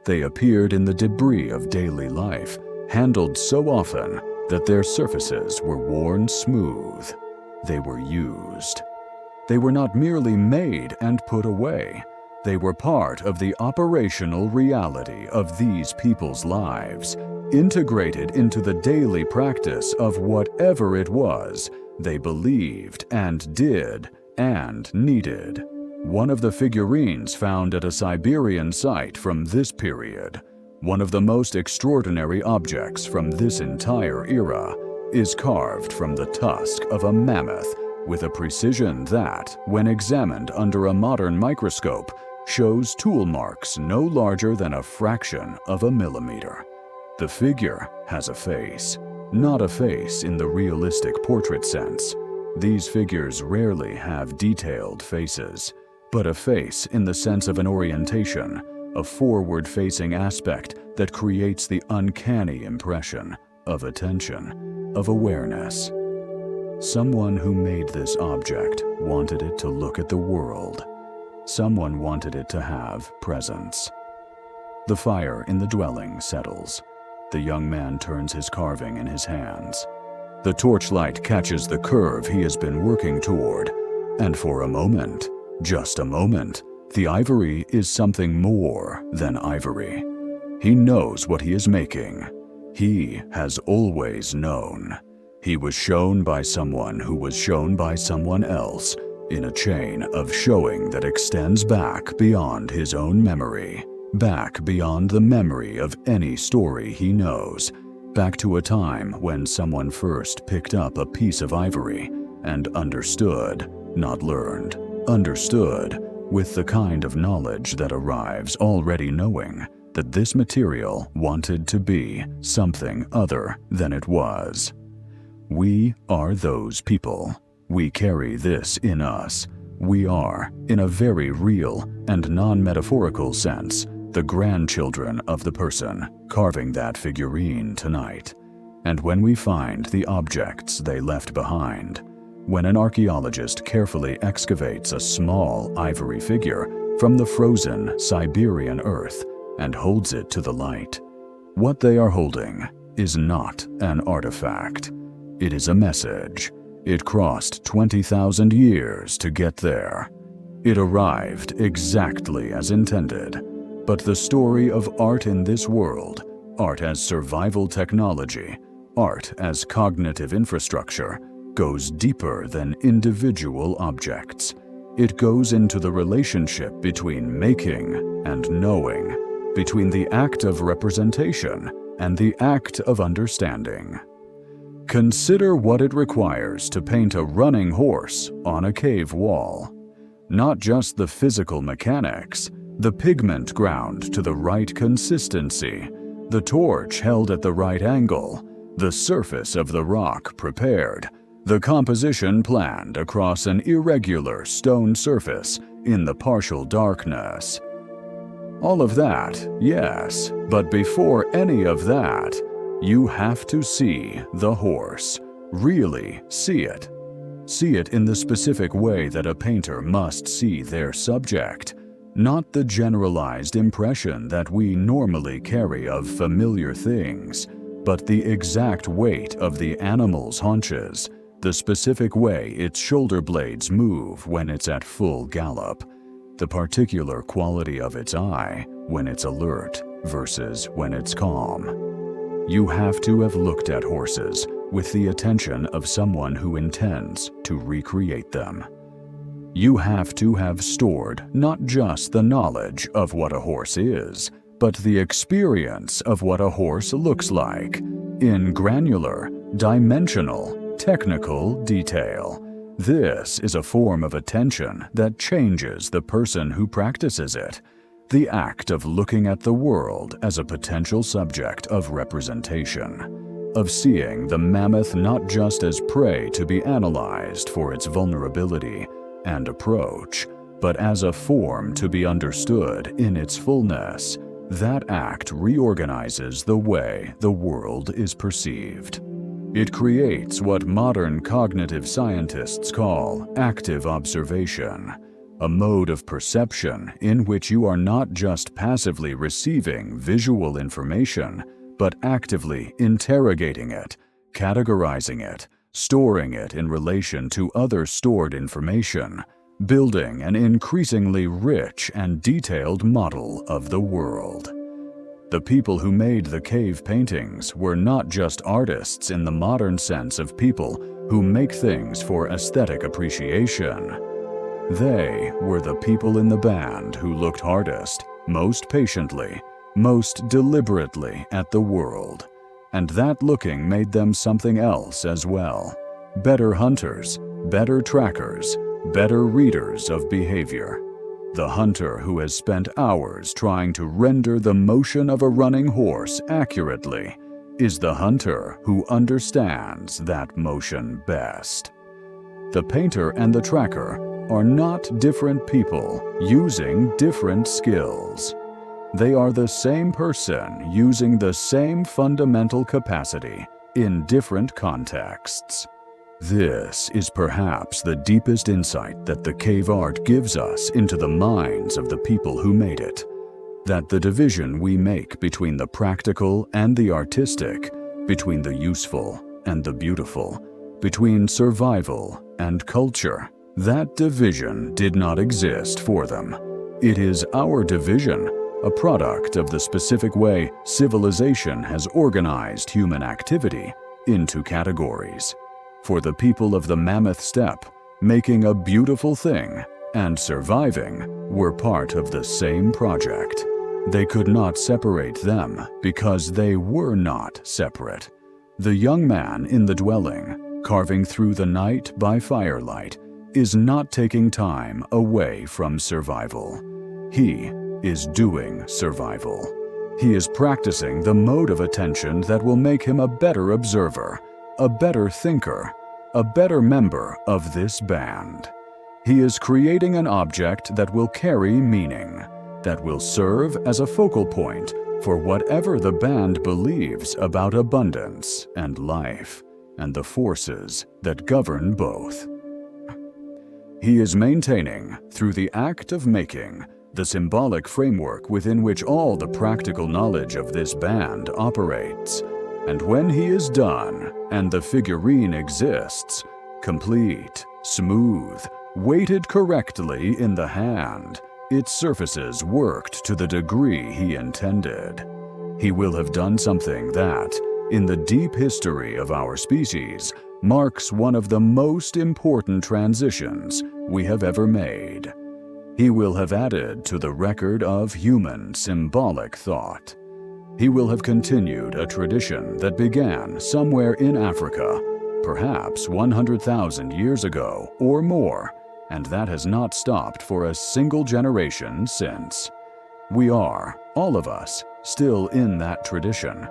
They appeared in the debris of daily life, handled so often that their surfaces were worn smooth. They were used. They were not merely made and put away. They were part of the operational reality of these people's lives, integrated into the daily practice of whatever it was they believed and did and needed. One of the figurines found at a Siberian site from this period, one of the most extraordinary objects from this entire era, is carved from the tusk of a mammoth with a precision that, when examined under a modern microscope, shows tool marks no larger than a fraction of a millimeter. The figure has a face, not a face in the realistic portrait sense. These figures rarely have detailed faces, but a face in the sense of an orientation, a forward-facing aspect that creates the uncanny impression of attention, of awareness. Someone who made this object wanted it to look at the world. Someone wanted it to have presence. The fire in the dwelling settles. The young man turns his carving in his hands. The torchlight catches the curve he has been working toward, and for a moment, just a moment, the ivory is something more than ivory. He knows what he is making. He has always known. He was shown by someone who was shown by someone else, in a chain of showing that extends back beyond his own memory, back beyond the memory of any story he knows, back to a time when someone first picked up a piece of ivory and understood, not learned, understood, with the kind of knowledge that arrives already knowing that this material wanted to be something other than it was. We are those people. We carry this in us. We are, in a very real and non-metaphorical sense, the grandchildren of the person carving that figurine tonight. And when we find the objects they left behind, when an archaeologist carefully excavates a small ivory figure from the frozen Siberian earth and holds it to the light, what they are holding is not an artifact. It is a message. It crossed 20,000 years to get there. It arrived exactly as intended. But the story of art in this world, art as survival technology, art as cognitive infrastructure, goes deeper than individual objects. It goes into the relationship between making and knowing, between the act of representation and the act of understanding. Consider what it requires to paint a running horse on a cave wall. Not just the physical mechanics, the pigment ground to the right consistency, the torch held at the right angle, the surface of the rock prepared, the composition planned across an irregular stone surface in the partial darkness. All of that, yes, but before any of that, you have to see the horse, really see it. See it in the specific way that a painter must see their subject, not the generalized impression that we normally carry of familiar things, but the exact weight of the animal's haunches, the specific way its shoulder blades move when it's at full gallop, the particular quality of its eye when it's alert versus when it's calm. You have to have looked at horses with the attention of someone who intends to recreate them. You have to have stored not just the knowledge of what a horse is, but the experience of what a horse looks like, in granular, dimensional, technical detail. This is a form of attention that changes the person who practices it, the act of looking at the world as a potential subject of representation, of seeing the mammoth not just as prey to be analyzed for its vulnerability and approach, but as a form to be understood in its fullness. That act reorganizes the way the world is perceived. It creates what modern cognitive scientists call active observation, a mode of perception in which you are not just passively receiving visual information, but actively interrogating it, categorizing it, storing it in relation to other stored information, building an increasingly rich and detailed model of the world. The people who made the cave paintings were not just artists in the modern sense of people who make things for aesthetic appreciation. They were the people in the band who looked hardest, most patiently, most deliberately at the world. And that looking made them something else as well. Better hunters, better trackers, better readers of behavior. The hunter who has spent hours trying to render the motion of a running horse accurately is the hunter who understands that motion best. The painter and the tracker are not different people using different skills. They are the same person using the same fundamental capacity in different contexts. This is perhaps the deepest insight that the cave art gives us into the minds of the people who made it. That the division we make between the practical and the artistic, between the useful and the beautiful, between survival and culture, that division did not exist for them. It is our division, a product of the specific way civilization has organized human activity into categories. For the people of the Mammoth Steppe, making a beautiful thing and surviving were part of the same project. They could not separate them because they were not separate. The young man in the dwelling, carving through the night by firelight, is not taking time away from survival. He is doing survival. He is practicing the mode of attention that will make him a better observer, a better thinker, a better member of this band. He is creating an object that will carry meaning, that will serve as a focal point for whatever the band believes about abundance and life, and the forces that govern both. He is maintaining, through the act of making, the symbolic framework within which all the practical knowledge of this band operates. And when he is done, and the figurine exists, complete, smooth, weighted correctly in the hand. Its surfaces worked to the degree he intended. He will have done something that, in the deep history of our species, marks one of the most important transitions we have ever made. He will have added to the record of human symbolic thought. He will have continued a tradition that began somewhere in Africa, perhaps 100,000 years ago or more, and that has not stopped for a single generation since. We are, all of us, still in that tradition.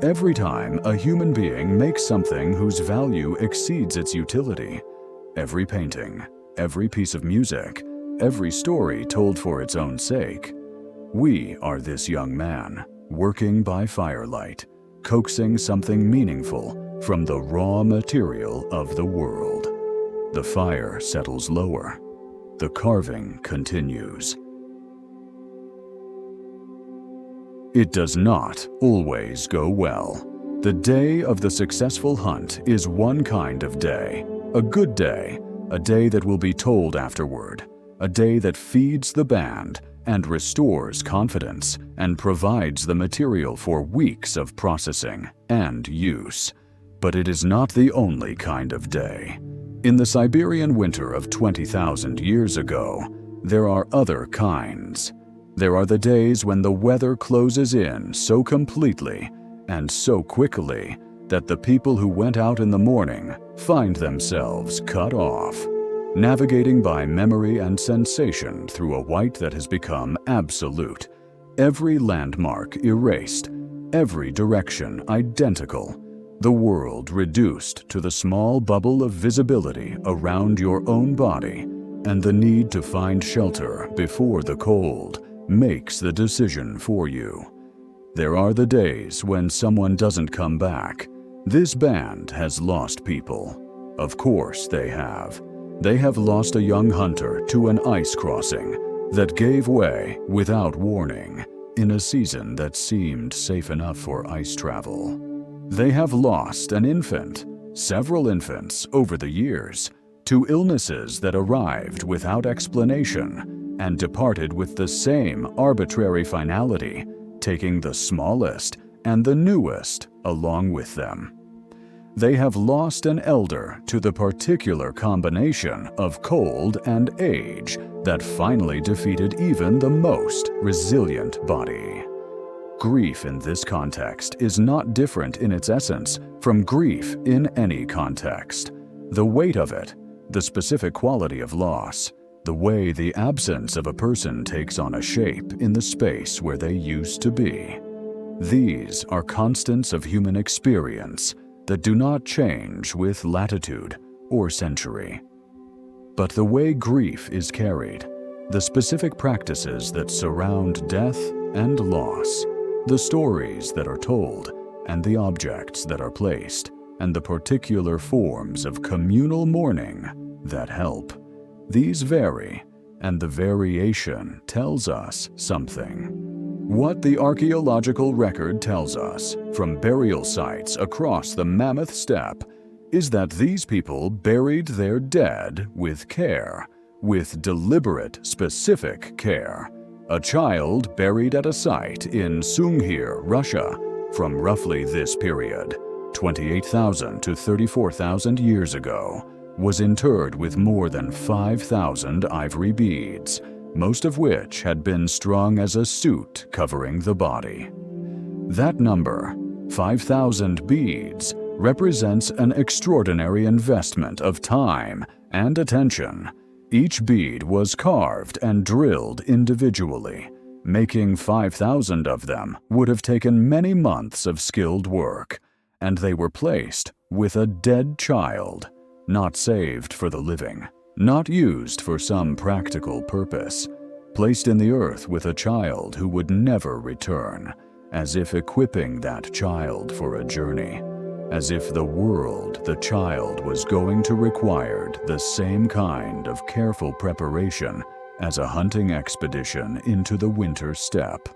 Every time a human being makes something whose value exceeds its utility, every painting, every piece of music, every story told for its own sake, we are this young man, working by firelight, coaxing something meaningful from the raw material of the world. The fire settles lower. The carving continues. It does not always go well. The day of the successful hunt is one kind of day, a good day, a day that will be told afterward, a day that feeds the band and restores confidence and provides the material for weeks of processing and use. But it is not the only kind of day. In the Siberian winter of 20,000 years ago, there are other kinds. There are the days when the weather closes in so completely and so quickly that the people who went out in the morning find themselves cut off, navigating by memory and sensation through a white that has become absolute, every landmark erased, every direction identical, the world reduced to the small bubble of visibility around your own body, and the need to find shelter before the cold makes the decision for you. There are the days when someone doesn't come back. This band has lost people. Of course they have. They have lost a young hunter to an ice crossing that gave way without warning in a season that seemed safe enough for ice travel. They have lost an infant, several infants over the years, to illnesses that arrived without explanation and departed with the same arbitrary finality, taking the smallest and the newest along with them. They have lost an elder to the particular combination of cold and age that finally defeated even the most resilient body. Grief in this context is not different in its essence from grief in any context. The weight of it, the specific quality of loss, the way the absence of a person takes on a shape in the space where they used to be. These are constants of human experience that do not change with latitude or century. But the way grief is carried, the specific practices that surround death and loss, the stories that are told, and the objects that are placed, and the particular forms of communal mourning that help, these vary, and the variation tells us something. What the archaeological record tells us from burial sites across the Mammoth steppe is that these people buried their dead with care, with deliberate, specific care. A child buried at a site in Sunghir, Russia, from roughly this period, 28,000 to 34,000 years ago, was interred with more than 5,000 ivory beads, most of which had been strung as a suit covering the body. That number, 5,000 beads, represents an extraordinary investment of time and attention. Each bead was carved and drilled individually. Making 5,000 of them would have taken many months of skilled work, and they were placed with a dead child, not saved for the living, not used for some practical purpose, placed in the earth with a child who would never return, as if equipping that child for a journey, as if the world the child was going to required the same kind of careful preparation as a hunting expedition into the winter steppe.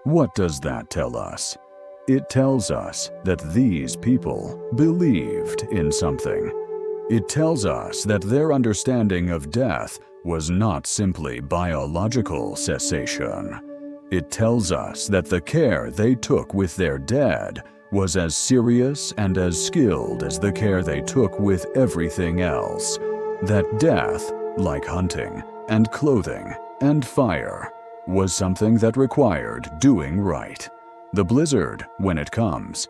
What does that tell us? It tells us that these people believed in something. It tells us that their understanding of death was not simply biological cessation. It tells us that the care they took with their dead was as serious and as skilled as the care they took with everything else. That death, like hunting and clothing and fire, was something that required doing right. The blizzard, when it comes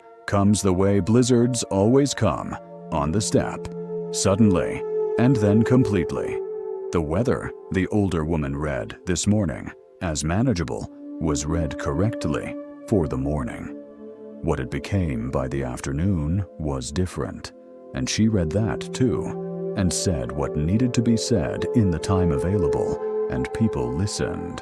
the way blizzards always come, on the step, suddenly, and then completely. The weather, the older woman read this morning, as manageable, was read correctly for the morning. What it became by the afternoon was different, and she read that too, and said what needed to be said in the time available, and people listened.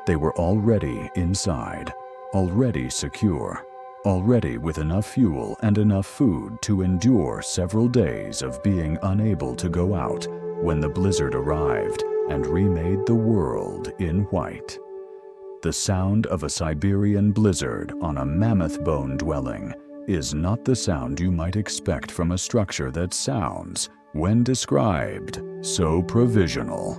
They were already inside, already secure, already with enough fuel and enough food to endure several days of being unable to go out when the blizzard arrived and remade the world in white. The sound of a Siberian blizzard on a mammoth bone dwelling is not the sound you might expect from a structure that sounds, when described, so provisional.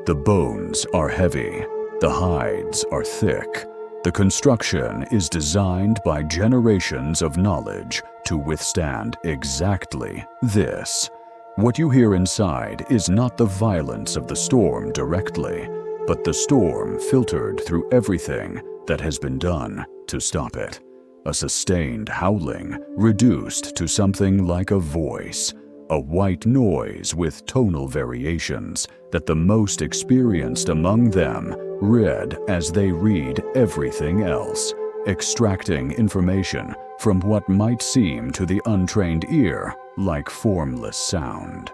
The bones are heavy, the hides are thick. The construction is designed by generations of knowledge to withstand exactly this. What you hear inside is not the violence of the storm directly, but the storm filtered through everything that has been done to stop it. A sustained howling reduced to something like a voice, a white noise with tonal variations that the most experienced among them read as they read everything else, extracting information from what might seem to the untrained ear like formless sound.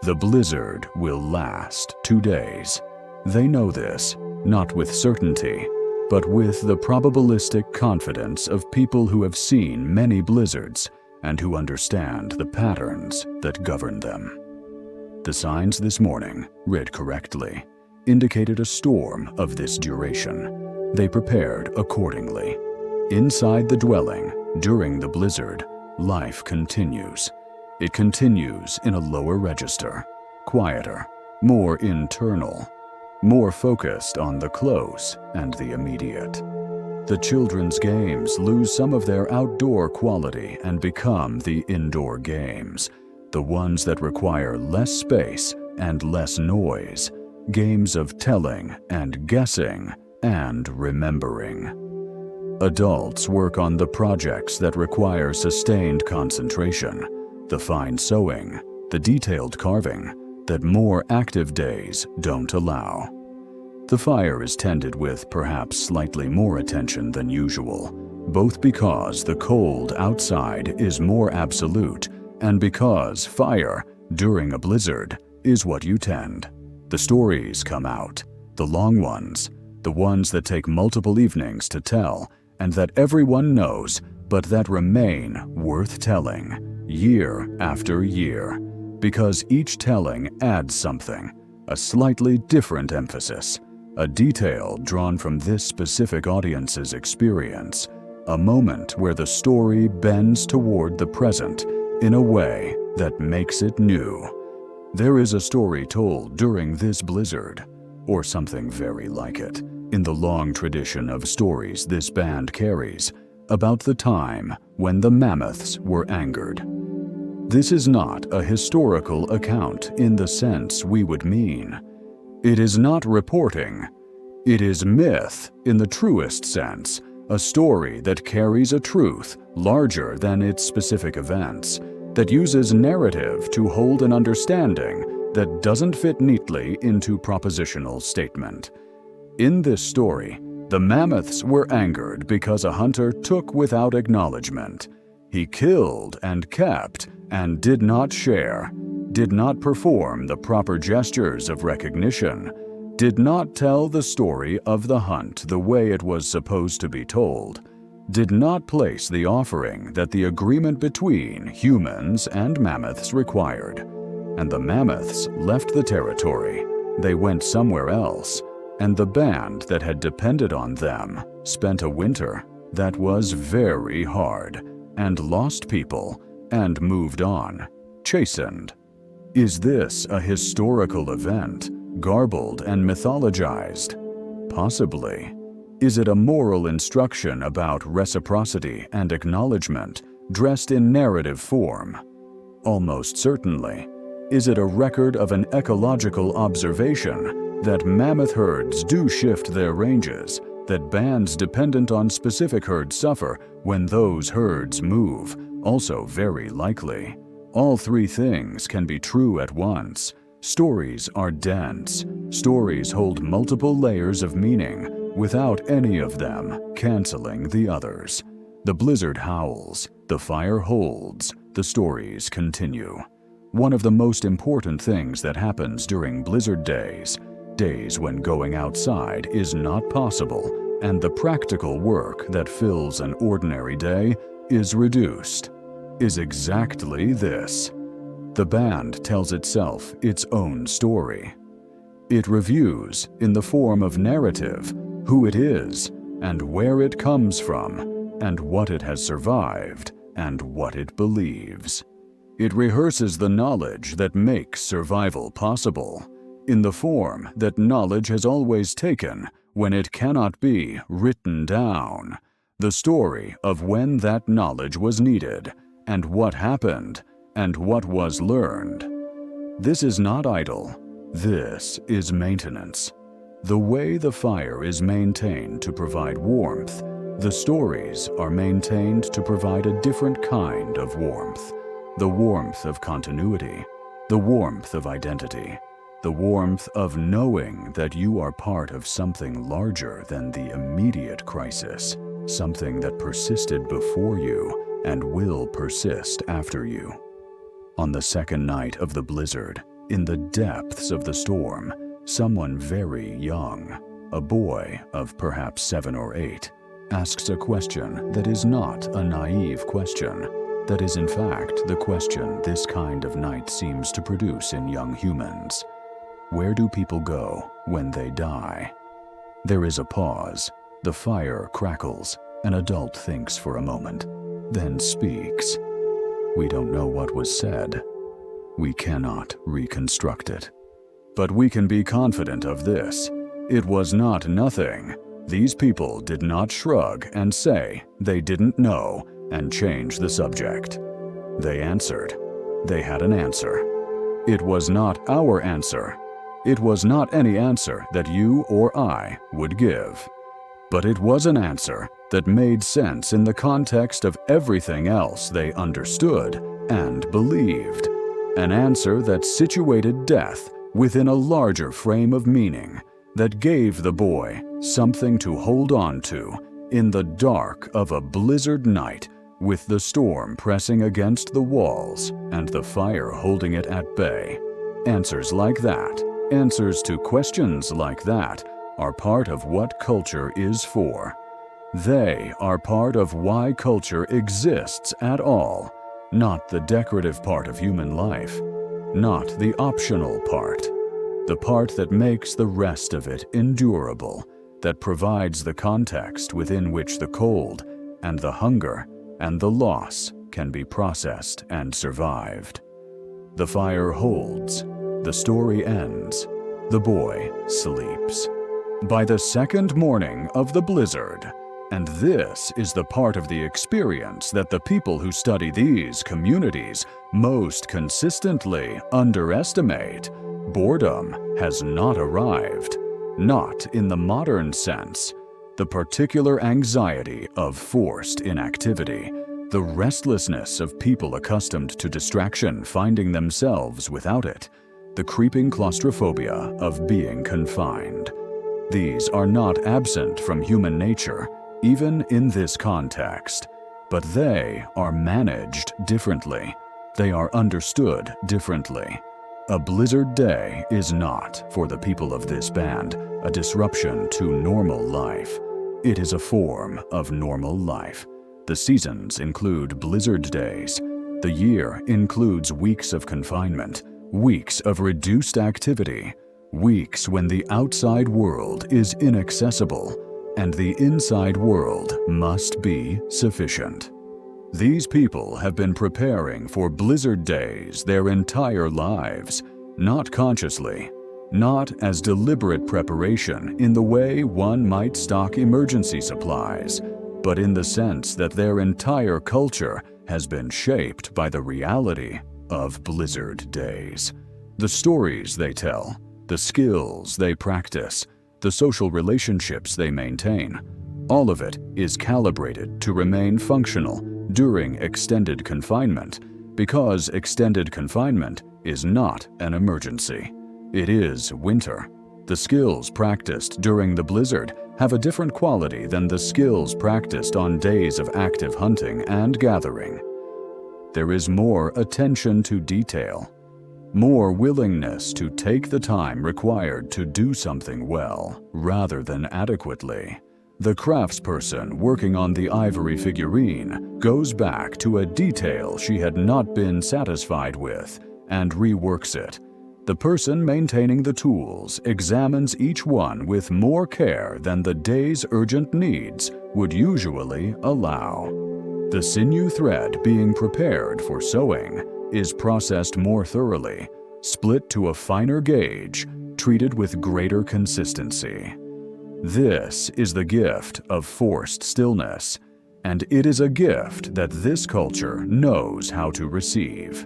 The blizzard will last 2 days. They know this, not with certainty, but with the probabilistic confidence of people who have seen many blizzards and who understand the patterns that govern them. The signs this morning, read correctly, indicated a storm of this duration. They prepared accordingly. Inside the dwelling, during the blizzard, life continues. It continues in a lower register, quieter, more internal, more focused on the close and the immediate. The children's games lose some of their outdoor quality and become the indoor games, the ones that require less space and less noise, games of telling and guessing and remembering. Adults work on the projects that require sustained concentration, the fine sewing, the detailed carving that more active days don't allow. The fire is tended with perhaps slightly more attention than usual, both because the cold outside is more absolute and because fire, during a blizzard, is what you tend. The stories come out, the long ones, the ones that take multiple evenings to tell and that everyone knows but that remain worth telling, year after year, because each telling adds something, a slightly different emphasis, a detail drawn from this specific audience's experience, a moment where the story bends toward the present in a way that makes it new. There is a story told during this blizzard, or something very like it, in the long tradition of stories this band carries, about the time when the Mammoths were angered. This is not a historical account in the sense we would mean. It is not reporting. It is myth in the truest sense, a story that carries a truth larger than its specific events, that uses narrative to hold an understanding that doesn't fit neatly into propositional statement. In this story, the Mammoths were angered because a hunter took without acknowledgement. He killed and kept and did not share, did not perform the proper gestures of recognition, did not tell the story of the hunt the way it was supposed to be told, did not place the offering that the agreement between humans and mammoths required. And the mammoths left the territory. They went somewhere else, and the band that had depended on them spent a winter that was very hard, and lost people, and moved on, chastened, Is this a historical event, garbled and mythologized? Possibly. Is it a moral instruction about reciprocity and acknowledgement, dressed in narrative form? Almost certainly. Is it a record of an ecological observation that mammoth herds do shift their ranges, that bands dependent on specific herds suffer when those herds move? Also very likely. All three things can be true at once. Stories are dense. Stories hold multiple layers of meaning, without any of them canceling the others. The blizzard howls, the fire holds, the stories continue. One of the most important things that happens during blizzard days, days when going outside is not possible, and the practical work that fills an ordinary day is reduced, is exactly this. The band tells itself its own story. It reviews, in the form of narrative, who it is, and where it comes from, and what it has survived, and what it believes. It rehearses the knowledge that makes survival possible, in the form that knowledge has always taken when it cannot be written down, the story of when that knowledge was needed, and what happened, and what was learned. This is not idle. This is maintenance. The way the fire is maintained to provide warmth, the stories are maintained to provide a different kind of warmth. The warmth of continuity, the warmth of identity, the warmth of knowing that you are part of something larger than the immediate crisis, something that persisted before you and will persist after you. On the second night of the blizzard, in the depths of the storm, someone very young, a boy of perhaps 7 or 8, asks a question that is not a naive question, that is in fact the question this kind of night seems to produce in young humans. Where do people go when they die? There is a pause. The fire crackles. An adult thinks for a moment, then speaks. We don't know what was said. We cannot reconstruct it. But we can be confident of this. It was not nothing. These people did not shrug and say they didn't know and change the subject. They answered. They had an answer. It was not our answer. It was not any answer that you or I would give. But it was an answer that made sense in the context of everything else they understood and believed. An answer that situated death within a larger frame of meaning, that gave the boy something to hold on to in the dark of a blizzard night, with the storm pressing against the walls and the fire holding it at bay. Answers like that, answers to questions like that, are part of what culture is for. They are part of why culture exists at all, not the decorative part of human life, not the optional part, the part that makes the rest of it endurable, that provides the context within which the cold and the hunger and the loss can be processed and survived. The fire holds. The story ends. The boy sleeps. By the second morning of the blizzard, and this is the part of the experience that the people who study these communities most consistently underestimate, boredom has not arrived, not in the modern sense. The particular anxiety of forced inactivity, the restlessness of people accustomed to distraction finding themselves without it, the creeping claustrophobia of being confined. These are not absent from human nature, even in this context, but they are managed differently. They are understood differently. A blizzard day is not, for the people of this band, a disruption to normal life. It is a form of normal life. The seasons include blizzard days. The year includes weeks of confinement, weeks of reduced activity, weeks when the outside world is inaccessible, and the inside world must be sufficient. These people have been preparing for blizzard days their entire lives, not consciously, not as deliberate preparation in the way one might stock emergency supplies, but in the sense that their entire culture has been shaped by the reality of blizzard days. The stories they tell, the skills they practice, the social relationships they maintain, all of it is calibrated to remain functional during extended confinement, because extended confinement is not an emergency. It is winter. The skills practiced during the blizzard have a different quality than the skills practiced on days of active hunting and gathering. There is more attention to detail, more willingness to take the time required to do something well, rather than adequately. The craftsperson working on the ivory figurine goes back to a detail she had not been satisfied with and reworks it. The person maintaining the tools examines each one with more care than the day's urgent needs would usually allow. The sinew thread being prepared for sewing is processed more thoroughly, split to a finer gauge, treated with greater consistency. This is the gift of forced stillness, and it is a gift that this culture knows how to receive.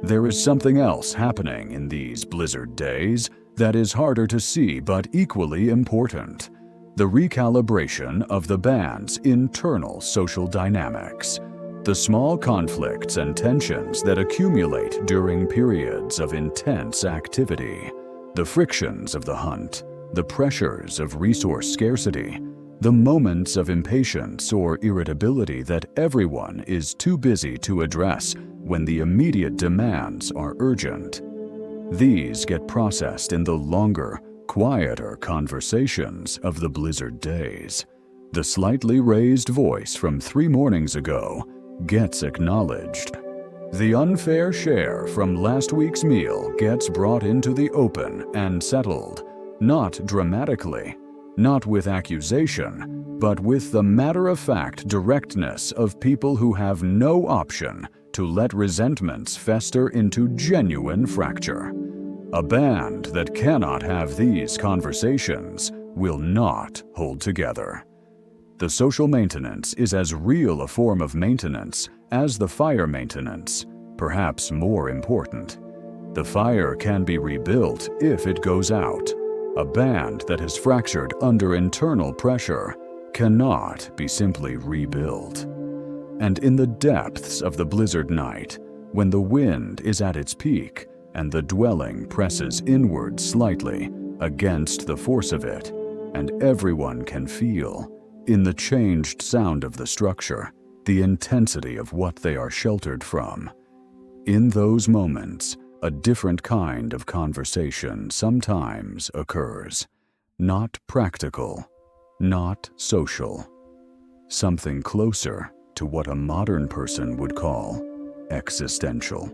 There is something else happening in these blizzard days that is harder to see but equally important: the recalibration of the band's internal social dynamics. The small conflicts and tensions that accumulate during periods of intense activity, the frictions of the hunt, the pressures of resource scarcity, the moments of impatience or irritability that everyone is too busy to address when the immediate demands are urgent. These get processed in the longer, quieter conversations of the blizzard days. The slightly raised voice from 3 mornings ago gets acknowledged. The unfair share from last week's meal gets brought into the open and settled, not dramatically, not with accusation, but with the matter-of-fact directness of people who have no option to let resentments fester into genuine fracture. A band that cannot have these conversations will not hold together. The social maintenance is as real a form of maintenance as the fire maintenance, perhaps more important. The fire can be rebuilt if it goes out. A band that has fractured under internal pressure cannot be simply rebuilt. And in the depths of the blizzard night, when the wind is at its peak and the dwelling presses inward slightly against the force of it, and everyone can feel, in the changed sound of the structure, the intensity of what they are sheltered from. In those moments, a different kind of conversation sometimes occurs. Not practical, not social. Something closer to what a modern person would call existential.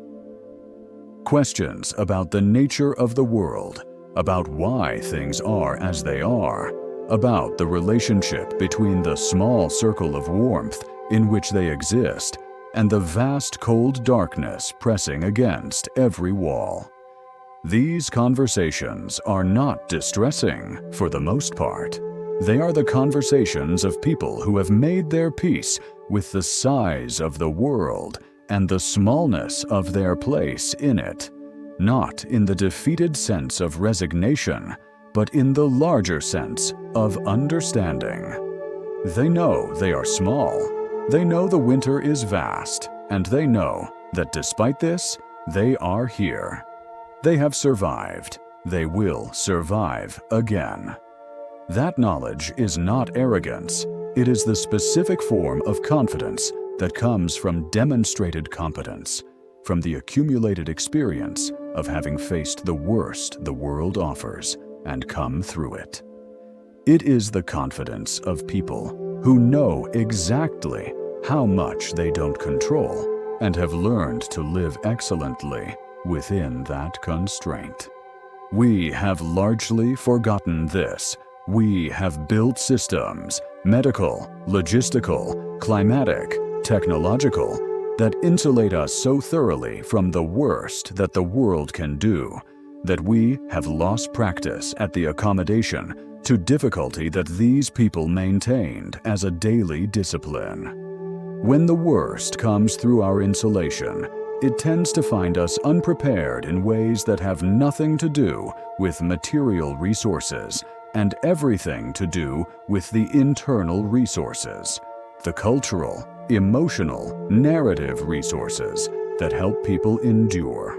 Questions about the nature of the world, about why things are as they are, about the relationship between the small circle of warmth in which they exist and the vast cold darkness pressing against every wall. These conversations are not distressing for the most part. They are the conversations of people who have made their peace with the size of the world and the smallness of their place in it, not in the defeated sense of resignation, but in the larger sense of understanding. They know they are small. They know the winter is vast, and they know that despite this, they are here. They have survived. They will survive again. That knowledge is not arrogance. It is the specific form of confidence that comes from demonstrated competence, from the accumulated experience of having faced the worst the world offers and come through it. It is the confidence of people who know exactly how much they don't control and have learned to live excellently within that constraint. We have largely forgotten this. We have built systems, medical, logistical, climatic, technological, that insulate us so thoroughly from the worst that the world can do, that we have lost practice at the accommodation to difficulty that these people maintained as a daily discipline. When the worst comes through our insulation, it tends to find us unprepared in ways that have nothing to do with material resources and everything to do with the internal resources, the cultural, emotional, narrative resources that help people endure.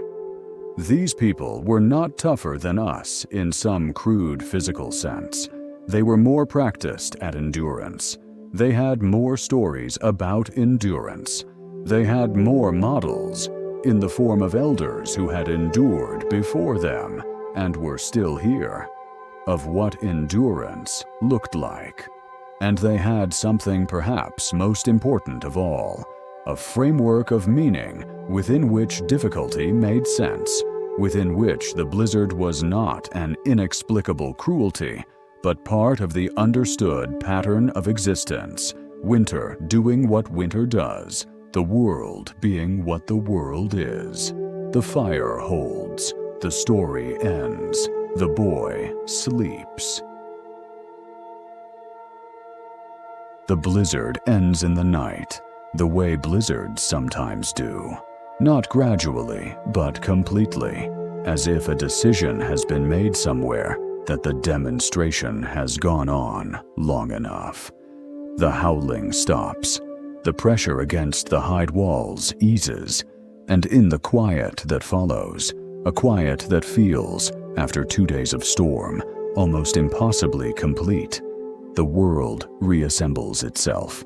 These people were not tougher than us in some crude physical sense. They were more practiced at endurance. They had more stories about endurance. They had more models in the form of elders who had endured before them and were still here, of what endurance looked like. And they had something perhaps most important of all, a framework of meaning within which difficulty made sense, within which the blizzard was not an inexplicable cruelty, but part of the understood pattern of existence, winter doing what winter does, the world being what the world is. The fire holds, the story ends, the boy sleeps. The blizzard ends in the night, the way blizzards sometimes do. Not gradually, but completely, as if a decision has been made somewhere that the demonstration has gone on long enough. The howling stops, the pressure against the hide walls eases, and in the quiet that follows, a quiet that feels, after 2 days of storm, almost impossibly complete, the world reassembles itself.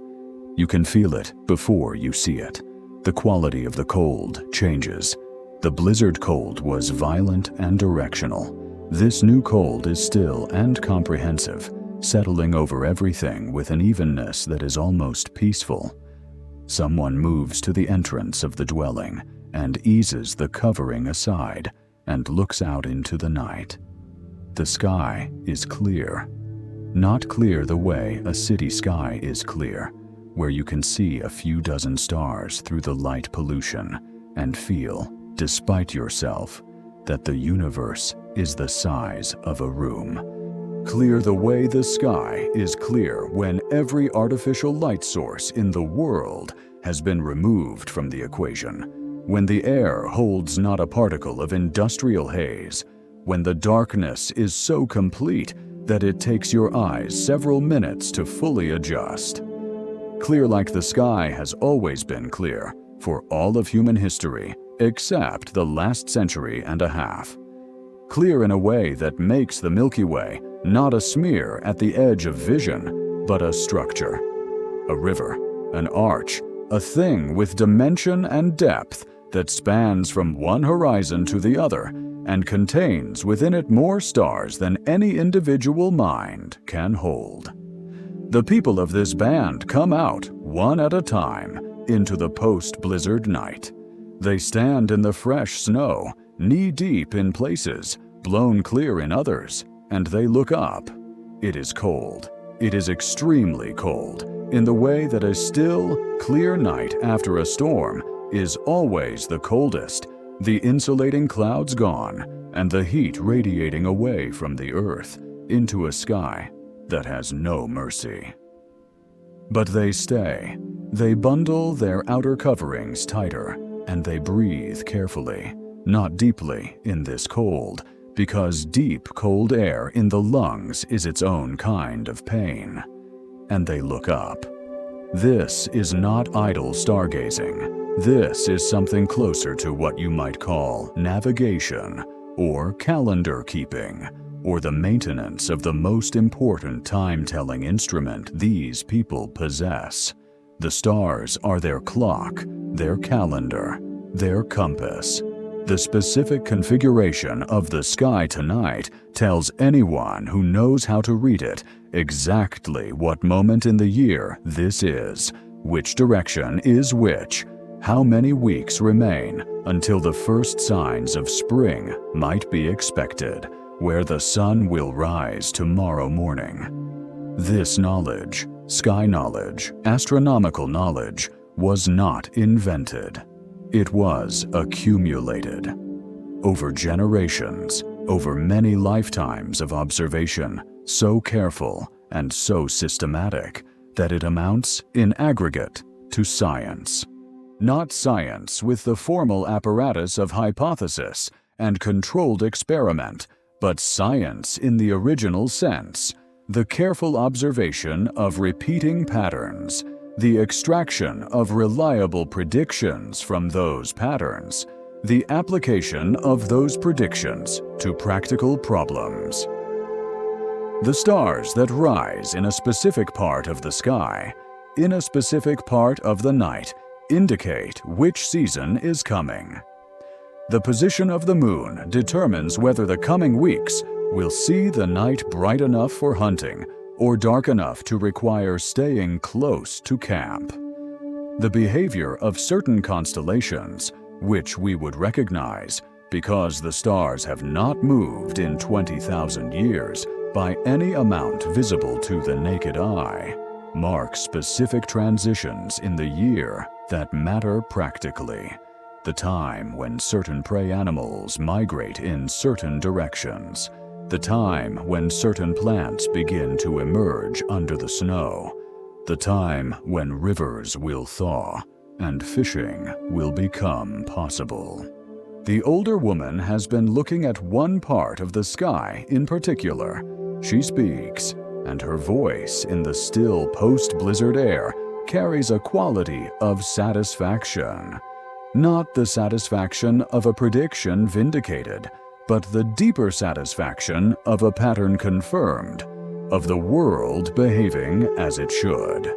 You can feel it before you see it. The quality of the cold changes. The blizzard cold was violent and directional. This new cold is still and comprehensive, settling over everything with an evenness that is almost peaceful. Someone moves to the entrance of the dwelling and eases the covering aside and looks out into the night. The sky is clear. Not clear the way a city sky is clear, where you can see a few dozen stars through the light pollution and feel, despite yourself, that the universe is the size of a room. Clear the way the sky is clear when every artificial light source in the world has been removed from the equation, when the air holds not a particle of industrial haze, when the darkness is so complete that it takes your eyes several minutes to fully adjust. Clear like the sky has always been clear for all of human history, except the last century and a half. Clear in a way that makes the Milky Way not a smear at the edge of vision, but a structure, a river, an arch, a thing with dimension and depth that spans from one horizon to the other and contains within it more stars than any individual mind can hold. The people of this band come out, one at a time, into the post-blizzard night. They stand in the fresh snow, knee-deep in places, blown clear in others, and they look up. It is cold. It is extremely cold, in the way that a still, clear night after a storm is always the coldest, the insulating clouds gone, and the heat radiating away from the earth into a sky that has no mercy. But they stay. They bundle their outer coverings tighter, and they breathe carefully, not deeply in this cold, because deep cold air in the lungs is its own kind of pain. And they look up. This is not idle stargazing. This is something closer to what you might call navigation, or calendar keeping, or the maintenance of the most important time-telling instrument these people possess. The stars are their clock, their calendar, their compass. The specific configuration of the sky tonight tells anyone who knows how to read it exactly what moment in the year this is, which direction is which, how many weeks remain until the first signs of spring might be expected, where the sun will rise tomorrow morning. This knowledge, sky knowledge, astronomical knowledge, was not invented. It was accumulated. Over generations, over many lifetimes of observation, so careful and so systematic that it amounts, in aggregate, to science. Not science with the formal apparatus of hypothesis and controlled experiment, but science in the original sense, the careful observation of repeating patterns, the extraction of reliable predictions from those patterns, the application of those predictions to practical problems. The stars that rise in a specific part of the sky, in a specific part of the night, indicate which season is coming. The position of the moon determines whether the coming weeks will see the night bright enough for hunting or dark enough to require staying close to camp. The behavior of certain constellations, which we would recognize because the stars have not moved in 20,000 years by any amount visible to the naked eye, mark specific transitions in the year that matter practically. The time when certain prey animals migrate in certain directions, the time when certain plants begin to emerge under the snow, the time when rivers will thaw and fishing will become possible. The older woman has been looking at one part of the sky in particular. She speaks, and her voice in the still post-blizzard air carries a quality of satisfaction. Not the satisfaction of a prediction vindicated, but the deeper satisfaction of a pattern confirmed, of the world behaving as it should.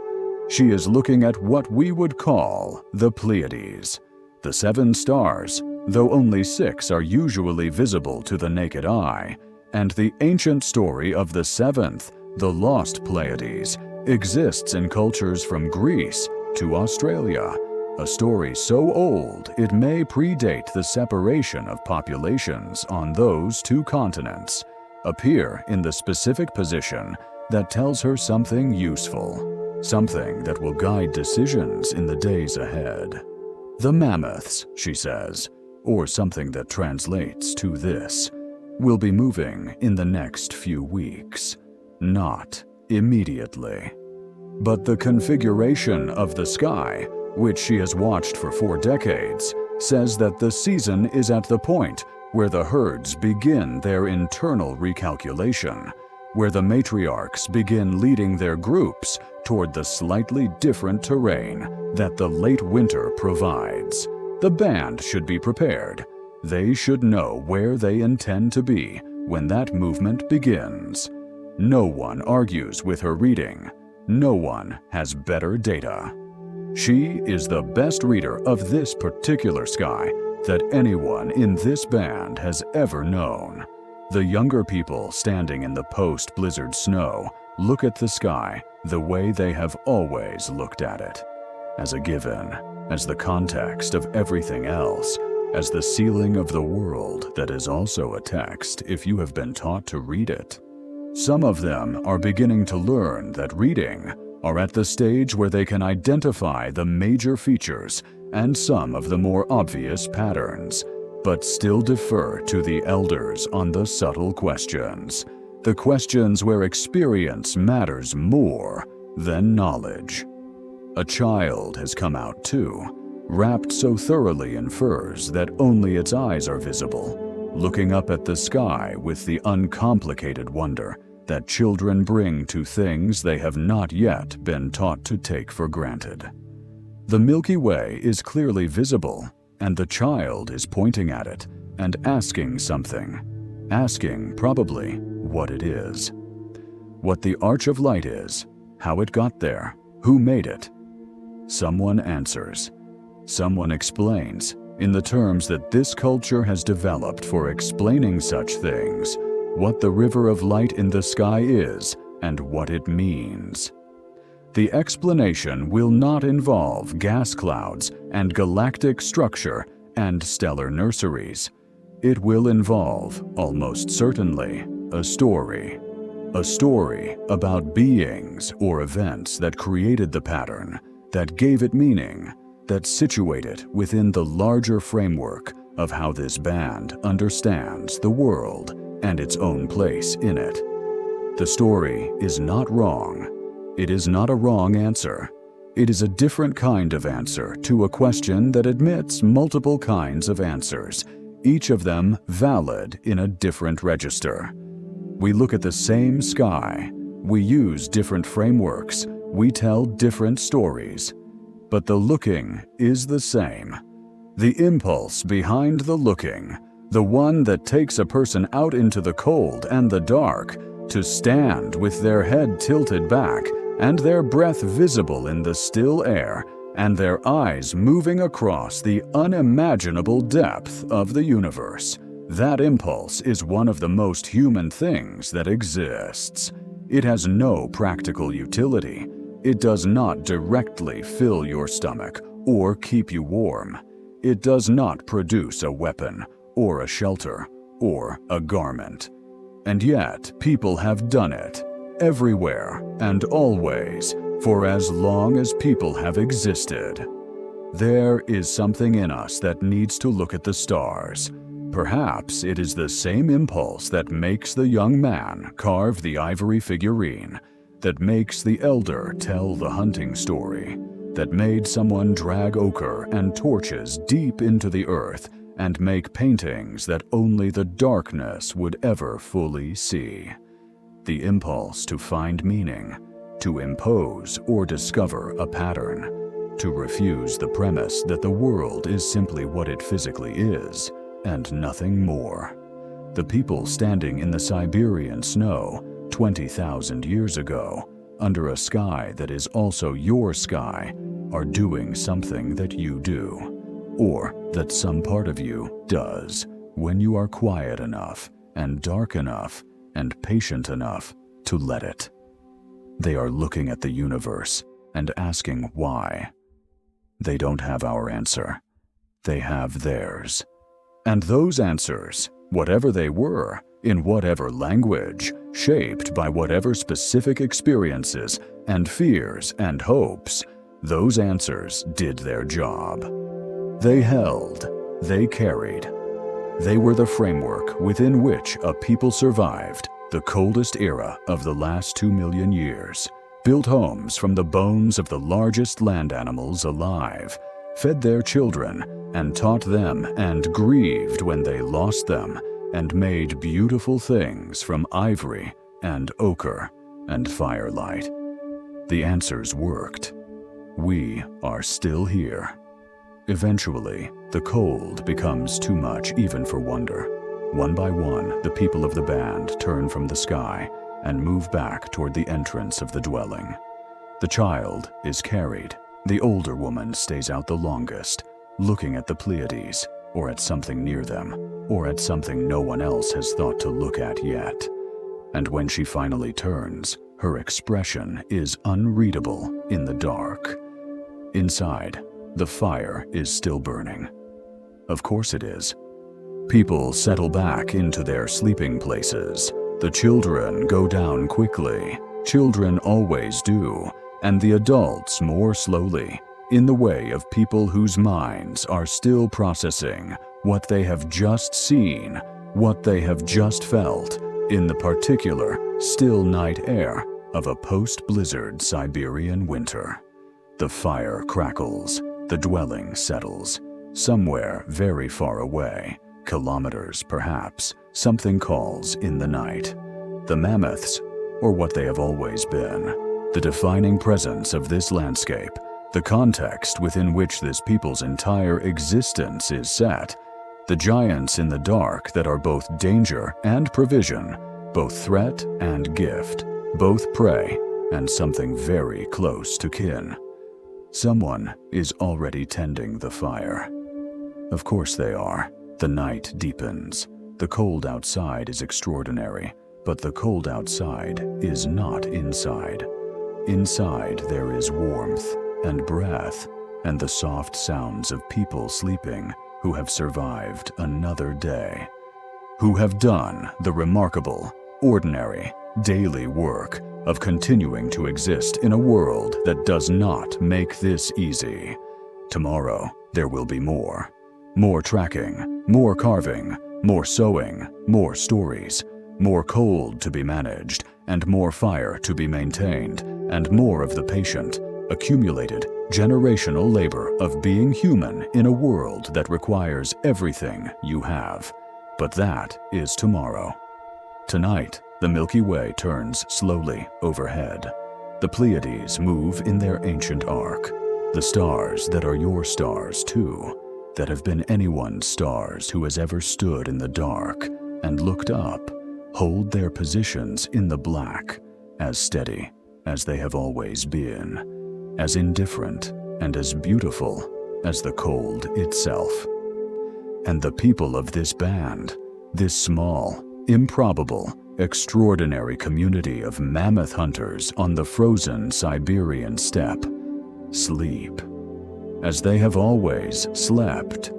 She is looking at what we would call the Pleiades, the 7 stars, though only 6 are usually visible to the naked eye, and the ancient story of the 7th, the lost Pleiades, exists in cultures from Greece to Australia, a story so old it may predate the separation of populations on those 2 continents, appear in the specific position that tells her something useful, something that will guide decisions in the days ahead. The mammoths, she says, or something that translates to this, will be moving in the next few weeks, not immediately. But the configuration of the sky, which she has watched for 4 decades, says that the season is at the point where the herds begin their internal recalculation, where the matriarchs begin leading their groups toward the slightly different terrain that the late winter provides. The band should be prepared. They should know where they intend to be when that movement begins. No one argues with her reading. No one has better data. She is the best reader of this particular sky that anyone in this band has ever known. The younger people standing in the post-blizzard snow look at the sky the way they have always looked at it, as a given, as the context of everything else, as the ceiling of the world that is also a text if you have been taught to read it. Some of them are beginning to learn that reading are at the stage where they can identify the major features and some of the more obvious patterns, but still defer to the elders on the subtle questions, the questions where experience matters more than knowledge. A child has come out too, wrapped so thoroughly in furs that only its eyes are visible, looking up at the sky with the uncomplicated wonder that children bring to things they have not yet been taught to take for granted. The Milky Way is clearly visible, and the child is pointing at it and asking something, asking probably what it is, what the Arch of Light is, how it got there, who made it. Someone answers. Someone explains, in the terms that this culture has developed for explaining such things, what the river of light in the sky is and what it means. The explanation will not involve gas clouds and galactic structure and stellar nurseries. It will involve, almost certainly, a story about beings or events that created the pattern that gave it meaning, that situate it within the larger framework of how this band understands the world and its own place in it. The story is not wrong. It is not a wrong answer. It is a different kind of answer to a question that admits multiple kinds of answers, each of them valid in a different register. We look at the same sky. We use different frameworks. We tell different stories. But the looking is the same. The impulse behind the looking, the one that takes a person out into the cold and the dark, to stand with their head tilted back and their breath visible in the still air and their eyes moving across the unimaginable depth of the universe. That impulse is one of the most human things that exists. It has no practical utility. It does not directly fill your stomach or keep you warm. It does not produce a weapon or a shelter or a garment. And yet, people have done it, everywhere and always, for as long as people have existed. There is something in us that needs to look at the stars. Perhaps it is the same impulse that makes the young man carve the ivory figurine, that makes the elder tell the hunting story, that made someone drag ochre and torches deep into the earth and make paintings that only the darkness would ever fully see. The impulse to find meaning, to impose or discover a pattern, to refuse the premise that the world is simply what it physically is, and nothing more. The people standing in the Siberian snow 20,000 years ago, under a sky that is also your sky, are doing something that you do, or that some part of you does, when you are quiet enough and dark enough and patient enough to let it. They are looking at the universe and asking why. They don't have our answer. They have theirs. And those answers, whatever they were, in whatever language, shaped by whatever specific experiences and fears and hopes, those answers did their job. They held, they carried. They were the framework within which a people survived the coldest era of the last 2 million years, built homes from the bones of the largest land animals alive, fed their children and taught them and grieved when they lost them, and made beautiful things from ivory and ochre and firelight. The answers worked. We are still here. Eventually, the cold becomes too much even for wonder. One by one, the people of the band turn from the sky and move back toward the entrance of the dwelling. The child is carried. The older woman stays out the longest, looking at the Pleiades, or at something near them, or at something no one else has thought to look at yet. And when she finally turns, her expression is unreadable in the dark. Inside, the fire is still burning. Of course it is. People settle back into their sleeping places. The children go down quickly. Children always do, and the adults more slowly, in the way of people whose minds are still processing what they have just seen, what they have just felt, in the particular, still night air of a post-blizzard Siberian winter. The fire crackles, the dwelling settles. Somewhere very far away, kilometers perhaps, something calls in the night. The mammoths, or what they have always been, the defining presence of this landscape, the context within which this people's entire existence is set, the giants in the dark that are both danger and provision, both threat and gift, both prey and something very close to kin. Someone is already tending the fire. Of course they are. The night deepens. The cold outside is extraordinary, but the cold outside is not inside. Inside there is warmth and breath and the soft sounds of people sleeping who have survived another day, who have done the remarkable, ordinary, daily work of continuing to exist in a world that does not make this easy. Tomorrow, there will be more. More tracking, more carving, more sewing, more stories, more cold to be managed, and more fire to be maintained, and more of the patient, accumulated, generational labor of being human in a world that requires everything you have. But that is tomorrow. Tonight, the Milky Way turns slowly overhead. The Pleiades move in their ancient arc. The stars that are your stars too, that have been anyone's stars who has ever stood in the dark and looked up, hold their positions in the black, as steady as they have always been, as indifferent and as beautiful as the cold itself. And the people of this band, this small, improbable, extraordinary community of mammoth hunters on the frozen Siberian steppe, sleep, as they have always slept,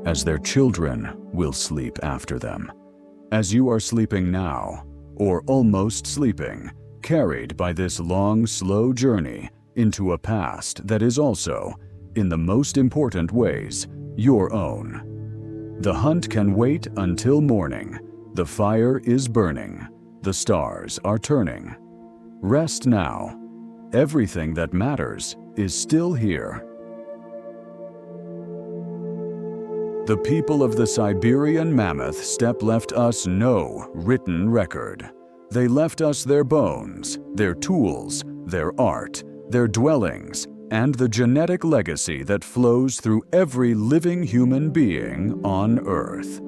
as their children will sleep after them, as you are sleeping now, or almost sleeping, carried by this long, slow journey into a past that is also, in the most important ways, your own. The hunt can wait until morning. The fire is burning. The stars are turning. Rest now. Everything that matters is still here. The people of the Siberian Mammoth steppe left us no written record. They left us their bones, their tools, their art, their dwellings, and the genetic legacy that flows through every living human being on Earth.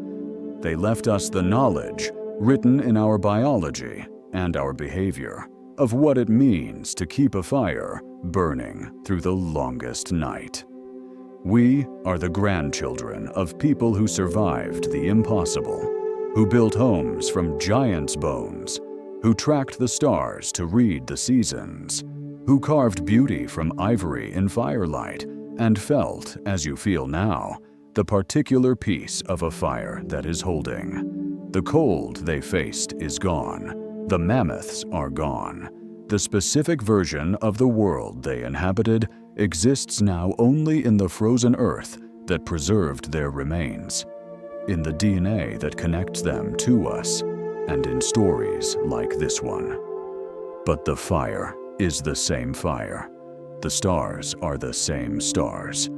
They left us the knowledge, written in our biology and our behavior, of what it means to keep a fire burning through the longest night. We are the grandchildren of people who survived the impossible, who built homes from giants' bones, who tracked the stars to read the seasons, who carved beauty from ivory in firelight and felt, as you feel now, the particular piece of a fire that is holding. The cold they faced is gone. The mammoths are gone. The specific version of the world they inhabited exists now only in the frozen earth that preserved their remains, in the DNA that connects them to us, and in stories like this one. But the fire is the same fire. The stars are the same stars.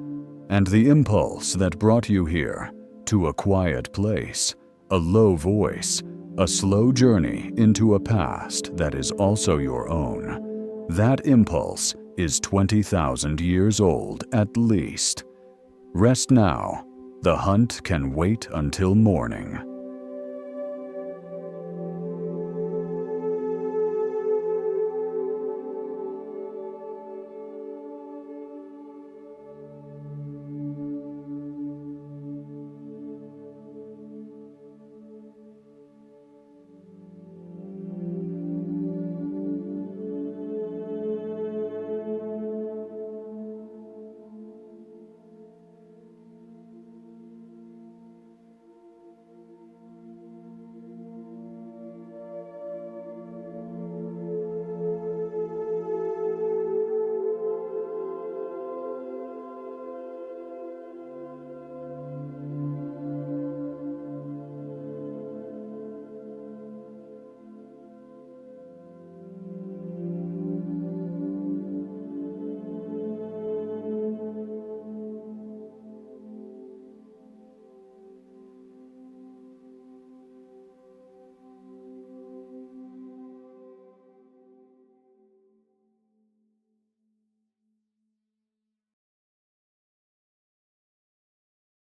And the impulse that brought you here, to a quiet place, a low voice, a slow journey into a past that is also your own, that impulse is 20,000 years old at least. Rest now. The hunt can wait until morning.